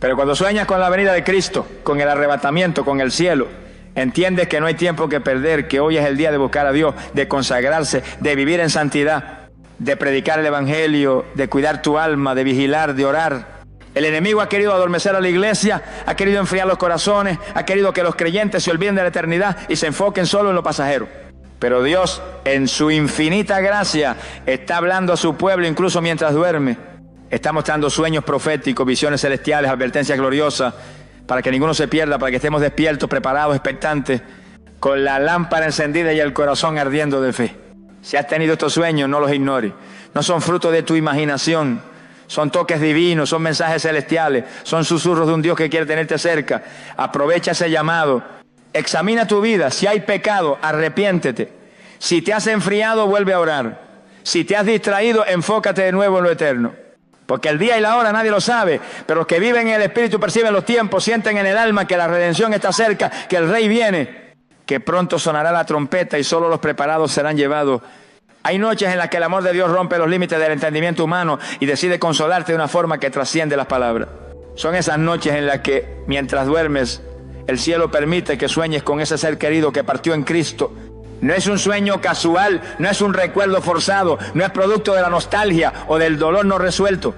Pero cuando sueñas con la venida de Cristo, con el arrebatamiento, con el cielo, entiendes que no hay tiempo que perder, que hoy es el día de buscar a Dios, de consagrarse, de vivir en santidad, de predicar el evangelio, de cuidar tu alma, de vigilar, de orar. El enemigo ha querido adormecer a la iglesia, ha querido enfriar los corazones, ha querido que los creyentes se olviden de la eternidad y se enfoquen solo en lo pasajero. Pero Dios, en su infinita gracia, está hablando a su pueblo incluso mientras duerme. Está mostrando sueños proféticos, visiones celestiales, advertencias gloriosas, para que ninguno se pierda, para que estemos despiertos, preparados, expectantes, con la lámpara encendida y el corazón ardiendo de fe. Si has tenido estos sueños, no los ignores. No son fruto de tu imaginación, son toques divinos, son mensajes celestiales, son susurros de un Dios que quiere tenerte cerca. Aprovecha ese llamado. Examina tu vida, si hay pecado, arrepiéntete. Si te has enfriado, vuelve a orar. Si te has distraído, enfócate de nuevo en lo eterno. Porque el día y la hora nadie lo sabe, pero los que viven en el Espíritu perciben los tiempos, sienten en el alma que la redención está cerca, que el Rey viene. que pronto sonará la trompeta y solo los preparados serán llevados. Hay noches en las que el amor de Dios rompe los límites del entendimiento humano y decide consolarte de una forma que trasciende las palabras. Son esas noches en las que, mientras duermes, el cielo permite que sueñes con ese ser querido que partió en Cristo. No es un sueño casual, no es un recuerdo forzado, no es producto de la nostalgia o del dolor no resuelto.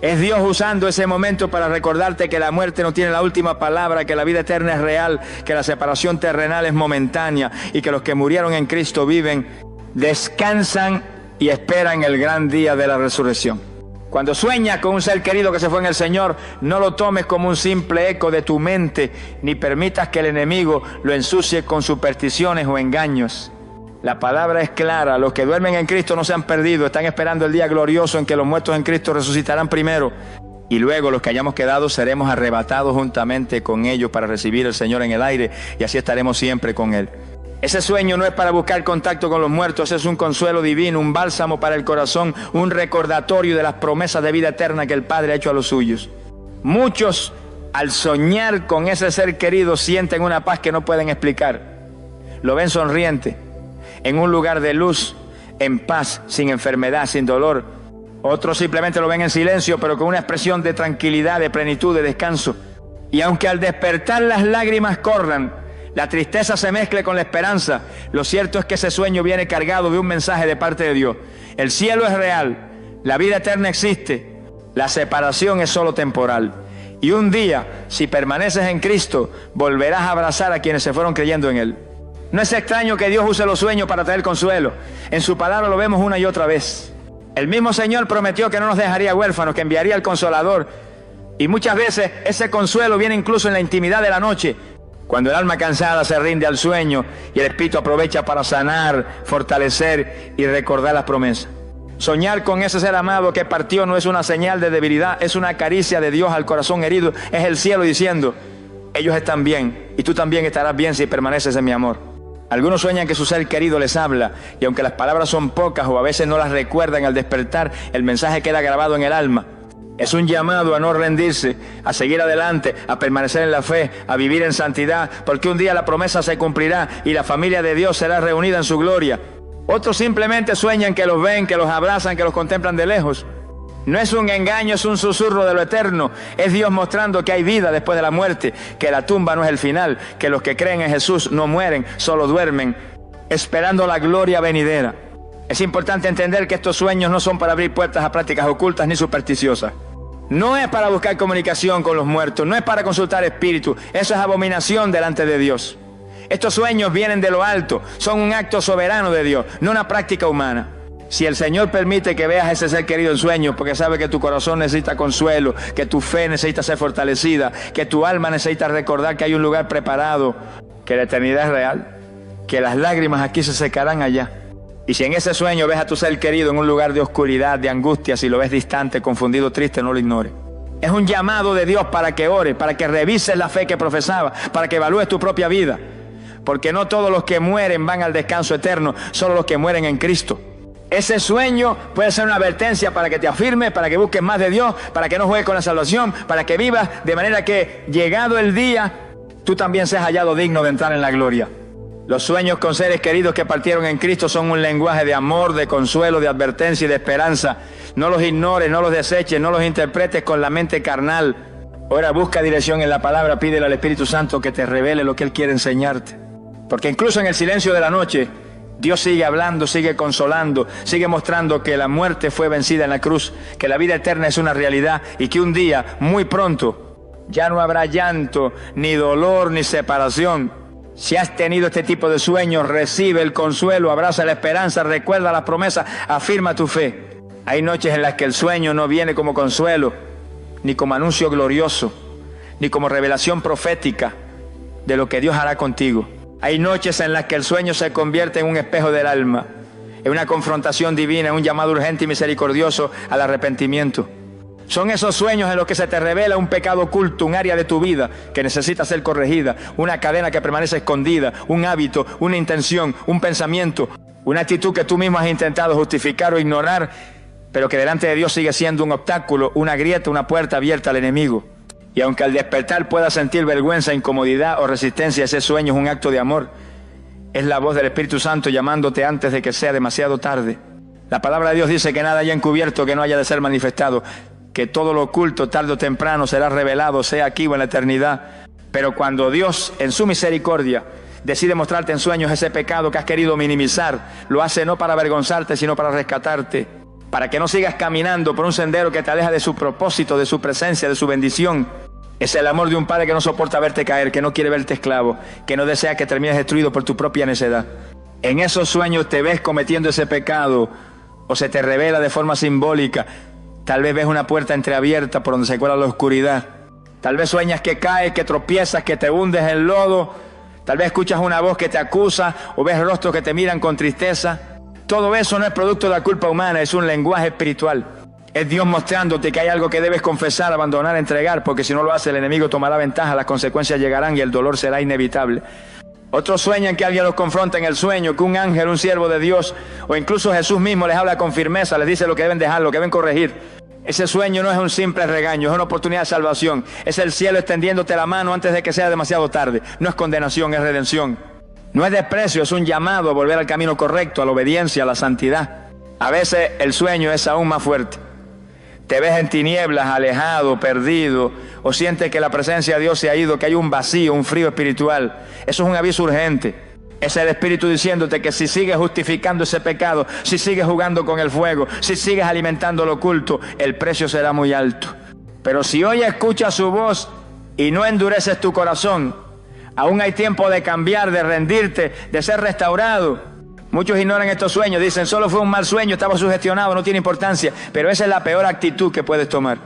Es Dios usando ese momento para recordarte que la muerte no tiene la última palabra, que la vida eterna es real, que la separación terrenal es momentánea y que los que murieron en Cristo viven, descansan y esperan el gran día de la resurrección. Cuando sueñas con un ser querido que se fue en el Señor, no lo tomes como un simple eco de tu mente, ni permitas que el enemigo lo ensucie con supersticiones o engaños. La palabra es clara: los que duermen en Cristo no se han perdido, están esperando el día glorioso en que los muertos en Cristo resucitarán primero, y luego los que hayamos quedado seremos arrebatados juntamente con ellos para recibir al Señor en el aire, y así estaremos siempre con Él. Ese sueño no es para buscar contacto con los muertos, es un consuelo divino, un bálsamo para el corazón, un recordatorio de las promesas de vida eterna que el Padre ha hecho a los suyos. Muchos, al soñar con ese ser querido, sienten una paz que no pueden explicar. Lo ven sonriente, en un lugar de luz, en paz, sin enfermedad, sin dolor. Otros simplemente lo ven en silencio, pero con una expresión de tranquilidad, de plenitud, de descanso. Y aunque al despertar las lágrimas corran, la tristeza se mezcle con la esperanza, lo cierto es que ese sueño viene cargado de un mensaje de parte de Dios. El cielo es real, la vida eterna existe, la separación es solo temporal. Y un día, si permaneces en Cristo, volverás a abrazar a quienes se fueron creyendo en Él. No es extraño que Dios use los sueños para traer consuelo. En su palabra lo vemos una y otra vez. El mismo Señor prometió que no nos dejaría huérfanos, que enviaría al Consolador. Y muchas veces ese consuelo viene incluso en la intimidad de la noche, cuando el alma cansada se rinde al sueño y el Espíritu aprovecha para sanar, fortalecer y recordar las promesas. Soñar con ese ser amado que partió no es una señal de debilidad, es una caricia de Dios al corazón herido. Es el cielo diciendo: ellos están bien y tú también estarás bien si permaneces en mi amor. Algunos sueñan que su ser querido les habla, y aunque las palabras son pocas o a veces no las recuerdan al despertar, el mensaje queda grabado en el alma. Es un llamado a no rendirse, a seguir adelante, a permanecer en la fe, a vivir en santidad, porque un día la promesa se cumplirá y la familia de Dios será reunida en su gloria. Otros simplemente sueñan que los ven, que los abrazan, que los contemplan de lejos. No es un engaño, es un susurro de lo eterno. Es Dios mostrando que hay vida después de la muerte, que la tumba no es el final, que los que creen en Jesús no mueren, solo duermen, esperando la gloria venidera. Es importante entender que estos sueños no son para abrir puertas a prácticas ocultas ni supersticiosas. No es para buscar comunicación con los muertos, no es para consultar espíritus. Eso es abominación delante de Dios. Estos sueños vienen de lo alto, son un acto soberano de Dios, no una práctica humana. Si el Señor permite que veas a ese ser querido en sueños, porque sabe que tu corazón necesita consuelo, que tu fe necesita ser fortalecida, que tu alma necesita recordar que hay un lugar preparado, que la eternidad es real, que las lágrimas aquí se secarán allá. Y si en ese sueño ves a tu ser querido en un lugar de oscuridad, de angustia, si lo ves distante, confundido, triste, no lo ignores. Es un llamado de Dios para que ores, para que revises la fe que profesabas, para que evalúes tu propia vida. Porque no todos los que mueren van al descanso eterno, solo los que mueren en Cristo. Ese sueño puede ser una advertencia para que te afirmes, para que busques más de Dios, para que no juegues con la salvación, para que vivas de manera que, llegado el día, tú también seas hallado digno de entrar en la gloria. Los sueños con seres queridos que partieron en Cristo son un lenguaje de amor, de consuelo, de advertencia y de esperanza. No los ignores, no los deseches, no los interpretes con la mente carnal. Ahora busca dirección en la palabra, pídele al Espíritu Santo que te revele lo que Él quiere enseñarte. Porque incluso en el silencio de la noche, Dios sigue hablando, sigue consolando, sigue mostrando que la muerte fue vencida en la cruz, que la vida eterna es una realidad y que un día, muy pronto, ya no habrá llanto, ni dolor, ni separación. Si has tenido este tipo de sueños, recibe el consuelo, abraza la esperanza, recuerda las promesas, afirma tu fe. Hay noches en las que el sueño no viene como consuelo, ni como anuncio glorioso, ni como revelación profética de lo que Dios hará contigo. Hay noches en las que el sueño se convierte en un espejo del alma, en una confrontación divina, en un llamado urgente y misericordioso al arrepentimiento. Son esos sueños en los que se te revela un pecado oculto, un área de tu vida que necesita ser corregida, una cadena que permanece escondida, un hábito, una intención, un pensamiento, una actitud que tú mismo has intentado justificar o ignorar, pero que delante de Dios sigue siendo un obstáculo, una grieta, una puerta abierta al enemigo. Y aunque al despertar puedas sentir vergüenza, incomodidad o resistencia, ese sueño es un acto de amor Es la voz del Espíritu Santo llamándote antes de que sea demasiado tarde. La palabra de Dios dice que nada haya encubierto que no haya de ser manifestado, que todo lo oculto tarde o temprano será revelado, sea aquí o en la eternidad. Pero cuando Dios, en su misericordia, decide mostrarte en sueños ese pecado que has querido minimizar, lo hace no para avergonzarte, sino para rescatarte, para que no sigas caminando por un sendero que te aleja de su propósito, de su presencia, de su bendición. Es el amor de un padre que no soporta verte caer, que no quiere verte esclavo, que no desea que termines destruido por tu propia necedad. En esos sueños te ves cometiendo ese pecado, o se te revela de forma simbólica. Tal vez ves una puerta entreabierta por donde se cuela la oscuridad. Tal vez sueñas que caes, que tropiezas, que te hundes en lodo. Tal vez escuchas una voz que te acusa o ves rostros que te miran con tristeza. Todo eso no es producto de la culpa humana, es un lenguaje espiritual. Es Dios mostrándote que hay algo que debes confesar, abandonar, entregar, porque si no lo hace el enemigo tomará ventaja, las consecuencias llegarán y el dolor será inevitable. Otros sueñan que alguien los confronta en el sueño, que un ángel, un siervo de Dios o incluso Jesús mismo les habla con firmeza, les dice lo que deben dejar, lo que deben corregir. Ese sueño no es un simple regaño, es una oportunidad de salvación. Es el cielo extendiéndote la mano antes de que sea demasiado tarde. No es condenación, es redención. No es desprecio, es un llamado a volver al camino correcto, a la obediencia, a la santidad. A veces el sueño es aún más fuerte. Te ves en tinieblas, alejado, perdido, o sientes que la presencia de Dios se ha ido, que hay un vacío, un frío espiritual. Eso es un aviso urgente. Es el Espíritu diciéndote que si sigues justificando ese pecado, si sigues jugando con el fuego, si sigues alimentando lo oculto, el precio será muy alto. Pero si hoy escuchas su voz y no endureces tu corazón, aún hay tiempo de cambiar, de rendirte, de ser restaurado. Muchos ignoran estos sueños, dicen, solo fue un mal sueño, estaba sugestionado, no tiene importancia. Pero esa es la peor actitud que puedes tomar.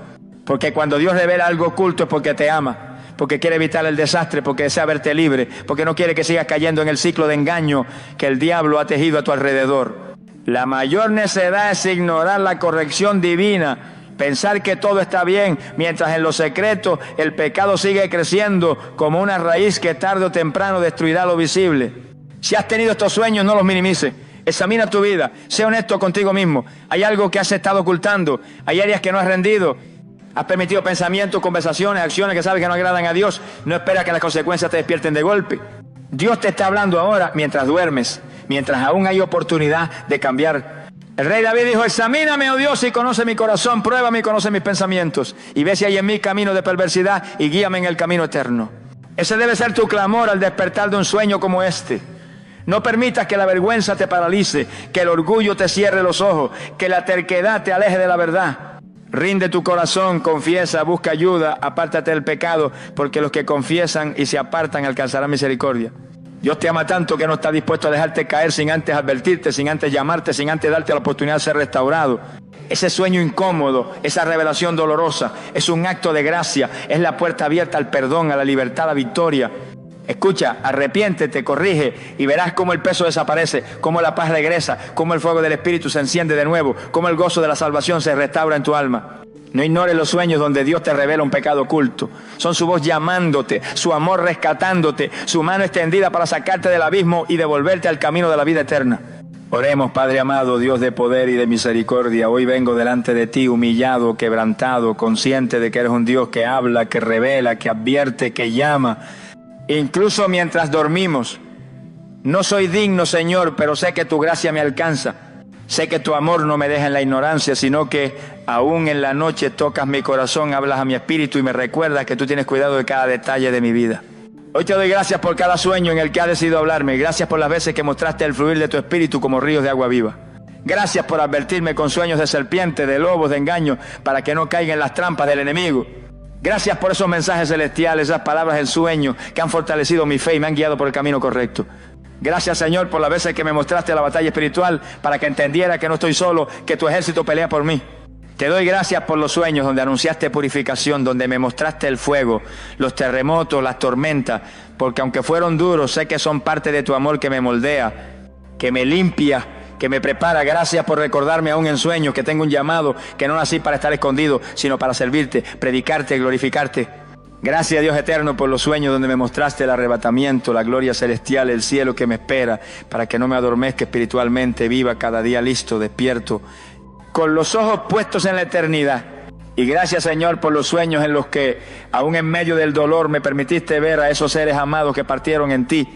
Porque cuando Dios revela algo oculto es porque te ama, porque quiere evitar el desastre, porque desea verte libre, porque no quiere que sigas cayendo en el ciclo de engaño que el diablo ha tejido a tu alrededor. La mayor necedad es ignorar la corrección divina, pensar que todo está bien, mientras en lo secreto el pecado sigue creciendo como una raíz que tarde o temprano destruirá lo visible. Si has tenido estos sueños, no los minimices. Examina tu vida, sé honesto contigo mismo. ¿Hay algo que has estado ocultando? ¿Hay áreas que no has rendido? ¿Has permitido pensamientos, conversaciones, acciones que sabes que no agradan a Dios? No esperas que las consecuencias te despierten de golpe. Dios te está hablando ahora mientras duermes, mientras aún hay oportunidad de cambiar. El rey David dijo, examíname, oh Dios, y conoce mi corazón, pruébame y conoce mis pensamientos, y ve si hay en mí camino de perversidad y guíame en el camino eterno. Ese debe ser tu clamor al despertar de un sueño como este. No permitas que la vergüenza te paralice, que el orgullo te cierre los ojos, que la terquedad te aleje de la verdad. Rinde tu corazón, confiesa, busca ayuda, apártate del pecado, porque los que confiesan y se apartan alcanzarán misericordia. Dios te ama tanto que no está dispuesto a dejarte caer sin antes advertirte, sin antes llamarte, sin antes darte la oportunidad de ser restaurado. Ese sueño incómodo, esa revelación dolorosa, es un acto de gracia, es la puerta abierta al perdón, a la libertad, a la victoria. Escucha, arrepiéntete, corrige y verás cómo el peso desaparece, cómo la paz regresa, cómo el fuego del Espíritu se enciende de nuevo, cómo el gozo de la salvación se restaura en tu alma. No ignores los sueños donde Dios te revela un pecado oculto. Son su voz llamándote, su amor rescatándote, su mano extendida para sacarte del abismo y devolverte al camino de la vida eterna. Oremos, Padre amado, Dios de poder y de misericordia. Hoy vengo delante de ti humillado, quebrantado, consciente de que eres un Dios que habla, que revela, que advierte, que llama. Incluso mientras dormimos. No soy digno, Señor, pero sé que tu gracia me alcanza. Sé que tu amor no me deja en la ignorancia, sino que aún en la noche tocas mi corazón, hablas a mi espíritu y me recuerdas que tú tienes cuidado de cada detalle de mi vida. Hoy te doy gracias por cada sueño en el que has decidido hablarme. Gracias por las veces que mostraste el fluir de tu espíritu como ríos de agua viva. Gracias por advertirme con sueños de serpiente, de lobos, de engaño, para que no caiga en las trampas del enemigo. Gracias por esos mensajes celestiales, esas palabras del sueño que han fortalecido mi fe y me han guiado por el camino correcto. Gracias, Señor, por las veces que me mostraste la batalla espiritual para que entendiera que no estoy solo, que tu ejército pelea por mí. Te doy gracias por los sueños donde anunciaste purificación, donde me mostraste el fuego, los terremotos, las tormentas, porque aunque fueron duros, sé que son parte de tu amor que me moldea, que me limpia, que me prepara. Gracias por recordarme aún en sueños que tengo un llamado, que no nací para estar escondido, sino para servirte, predicarte, glorificarte. Gracias, Dios eterno, por los sueños donde me mostraste el arrebatamiento, la gloria celestial, el cielo que me espera, para que no me adormezca espiritualmente, viva cada día listo, despierto, con los ojos puestos en la eternidad. Y gracias, Señor, por los sueños en los que, aún en medio del dolor, me permitiste ver a esos seres amados que partieron en ti.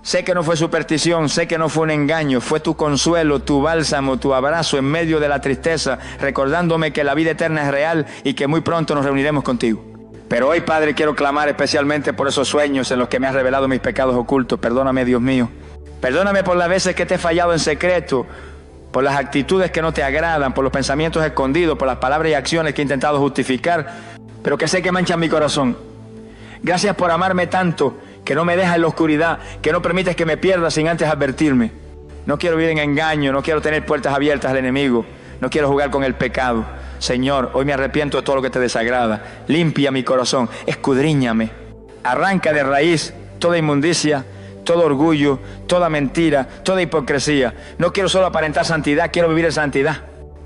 Sé que no fue superstición, sé que no fue un engaño, fue tu consuelo, tu bálsamo, tu abrazo en medio de la tristeza, recordándome que la vida eterna es real y que muy pronto nos reuniremos contigo. Pero hoy, Padre, quiero clamar especialmente por esos sueños en los que me has revelado mis pecados ocultos. Perdóname, Dios mío. Perdóname por las veces que te he fallado en secreto, por las actitudes que no te agradan, por los pensamientos escondidos, por las palabras y acciones que he intentado justificar, pero que sé que manchan mi corazón. Gracias por amarme tanto, que no me dejas en la oscuridad, que no permites que me pierda sin antes advertirme. No quiero vivir en engaño, no quiero tener puertas abiertas al enemigo, no quiero jugar con el pecado. Señor, hoy me arrepiento de todo lo que te desagrada. Limpia mi corazón, escudriñame. Arranca de raíz toda inmundicia, todo orgullo, toda mentira, toda hipocresía. No quiero solo aparentar santidad, quiero vivir en santidad.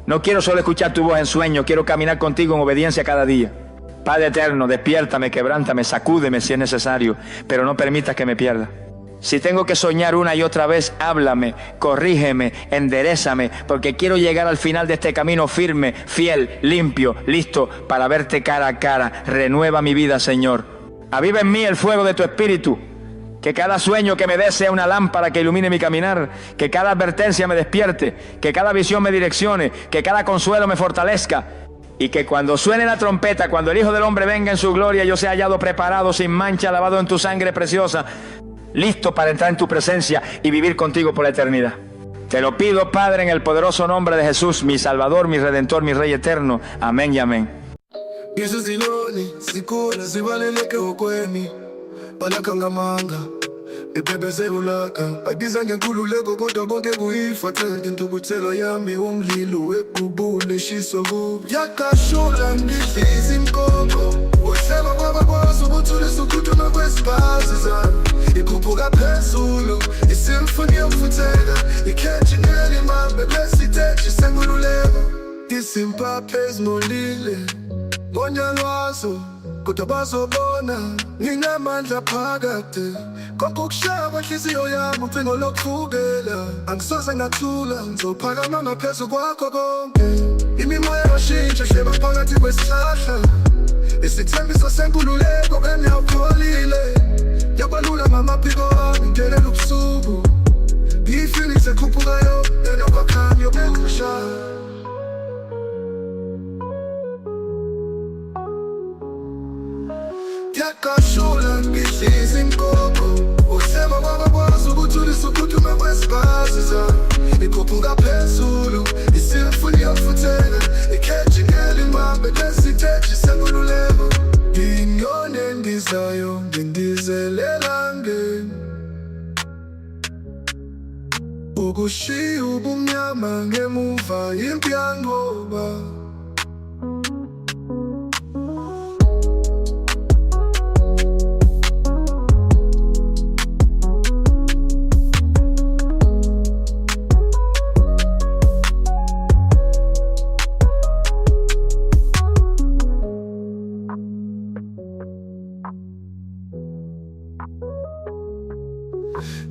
No quiero solo escuchar tu voz en sueño, quiero caminar contigo en obediencia cada día. Padre eterno, despiértame, quebrántame, sacúdeme si es necesario, pero no permitas que me pierda. Si tengo que soñar una y otra vez, háblame, corrígeme, enderézame, porque quiero llegar al final de este camino firme, fiel, limpio, listo para verte cara a cara. Renueva mi vida, Señor. Aviva en mí el fuego de tu espíritu. Que cada sueño que me des sea una lámpara que ilumine mi caminar, que cada advertencia me despierte, que cada visión me direccione, que cada consuelo me fortalezca, y que cuando suene la trompeta, cuando el Hijo del Hombre venga en su gloria, yo sea hallado preparado, sin mancha, lavado en tu sangre preciosa, listo para entrar en tu presencia y vivir contigo por la eternidad. Te lo pido, Padre, en el poderoso nombre de Jesús, mi Salvador, mi Redentor, mi Rey eterno. Amén y amén. Ipepezelulaka ayibizange nkululeko kodwa bonke kuyifathele intukuthelo yami umlilo webhubule shiso kubi yakashula ngidliza inkoko uhleba kwabakwazi ukuthulisa ukhuthuma kwesibazi zami ikhuphuka phezulu isimfoni yokufutheka ikhetshingela imambe besiteji senkululeko isimpaphe ezimolile ngonyalwazo kodwa bazobona nginamandla phakade konke ukushaya kwenhliziyo yami ucingo lokuvukela angisoze ngathula ngizophakama ngaphezu kwakho konke imimoya yashintsha hleba phakathi kwesihlahla isithembiso senkululeko engiyawukholile yabalula ngamaphiko ami ngelela ubusuku i-Phoenix ekhuphukayo enokwakhanya yokushaya yakashula ngidliza inkoko uhleba kwabakwazi ukuthulisa ukhuthuma kwesibazi zami ikhuphuka phezulu isimfoni yokufutheka ikhetshingela imambe lesiteji senkululeko inyoni endizayo ngindizelela ngeni ukushiya ubumnyama ngemuva impi yanqoba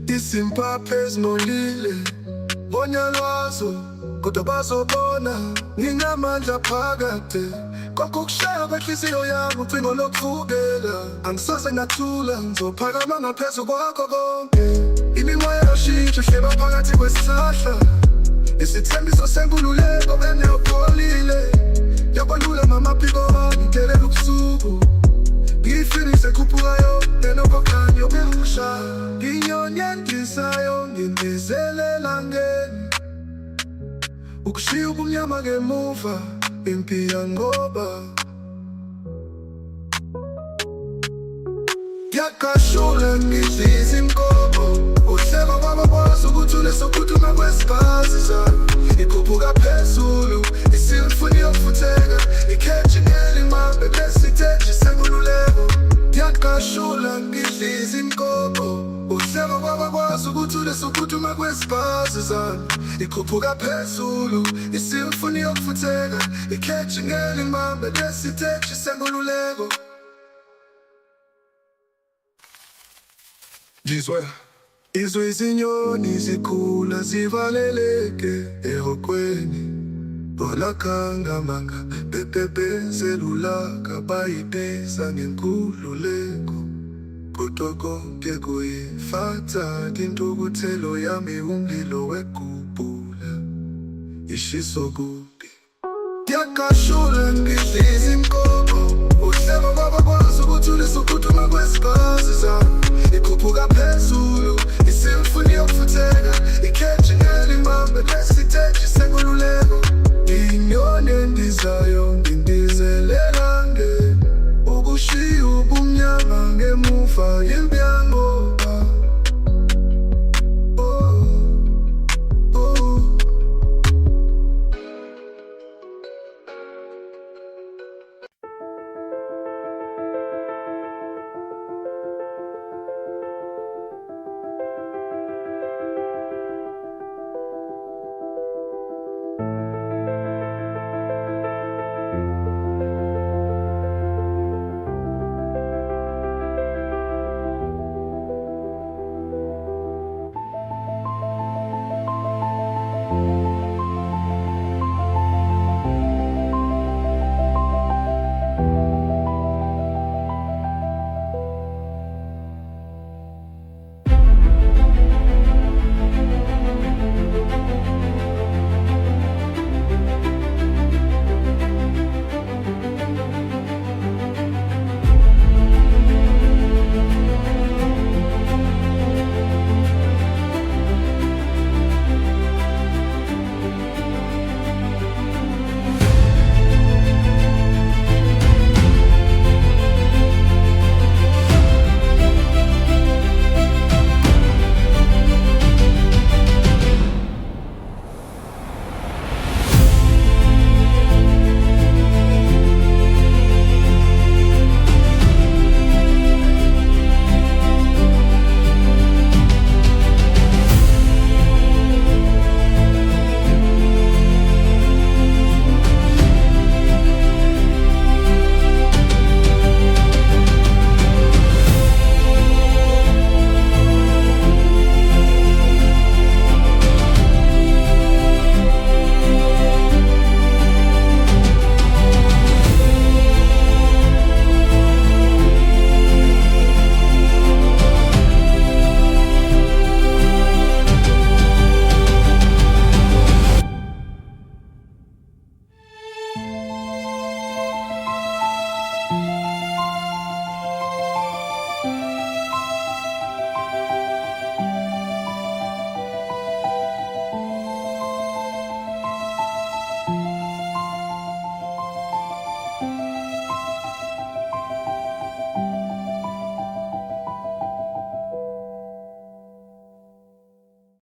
isimpaphe ezimolile ngonyalwazo kodwa bazobona nginamandla phakade konke ukushaya kwenhliziyo yami ucingo lokuvukela angisoze ngathula ngizophakama ngaphezu kwakho konke imimoya yashintsha hleba phakathi kwesihlahla isithembiso senkululeko engiyawukholile yabalula ngamaphiko ami ngelela ubusuku i-Phoenix ekhuphukayo enokwakhanya yokushaya inyoni endizayo ngindizelela ngeni ukushiya ubumnyama ngemuva impi yanqoba yakashula ngidliza inkoko uhleba kwabakwazi ukuthulisa ukhuthuma kwesibazi zami ikhuphuka phezulu isimfoni yokufutheka ikhetshingela imambe besiteji senkululeko yakashula ngidliza inkoko uhleba kwabakwazi ukuthulisa ukhuthuma kwesibazi zami ikhuphuka phezulu isimfoni yokufutheka ikhetshingela imambe besiteji senkululeko izwe izinyoni zikhula zivaleleke ehokweni bolakhangamanga bepepezelulaka bayibheza ngenkululeko kodwa konke kuyifata intukuthelo yami umlilo wekhuphula ishiso kubi yakashula ngidliza imkoko uhlebo kwabakwazi ukuthulisa ukuduma kwesikazi zami ikhuphuka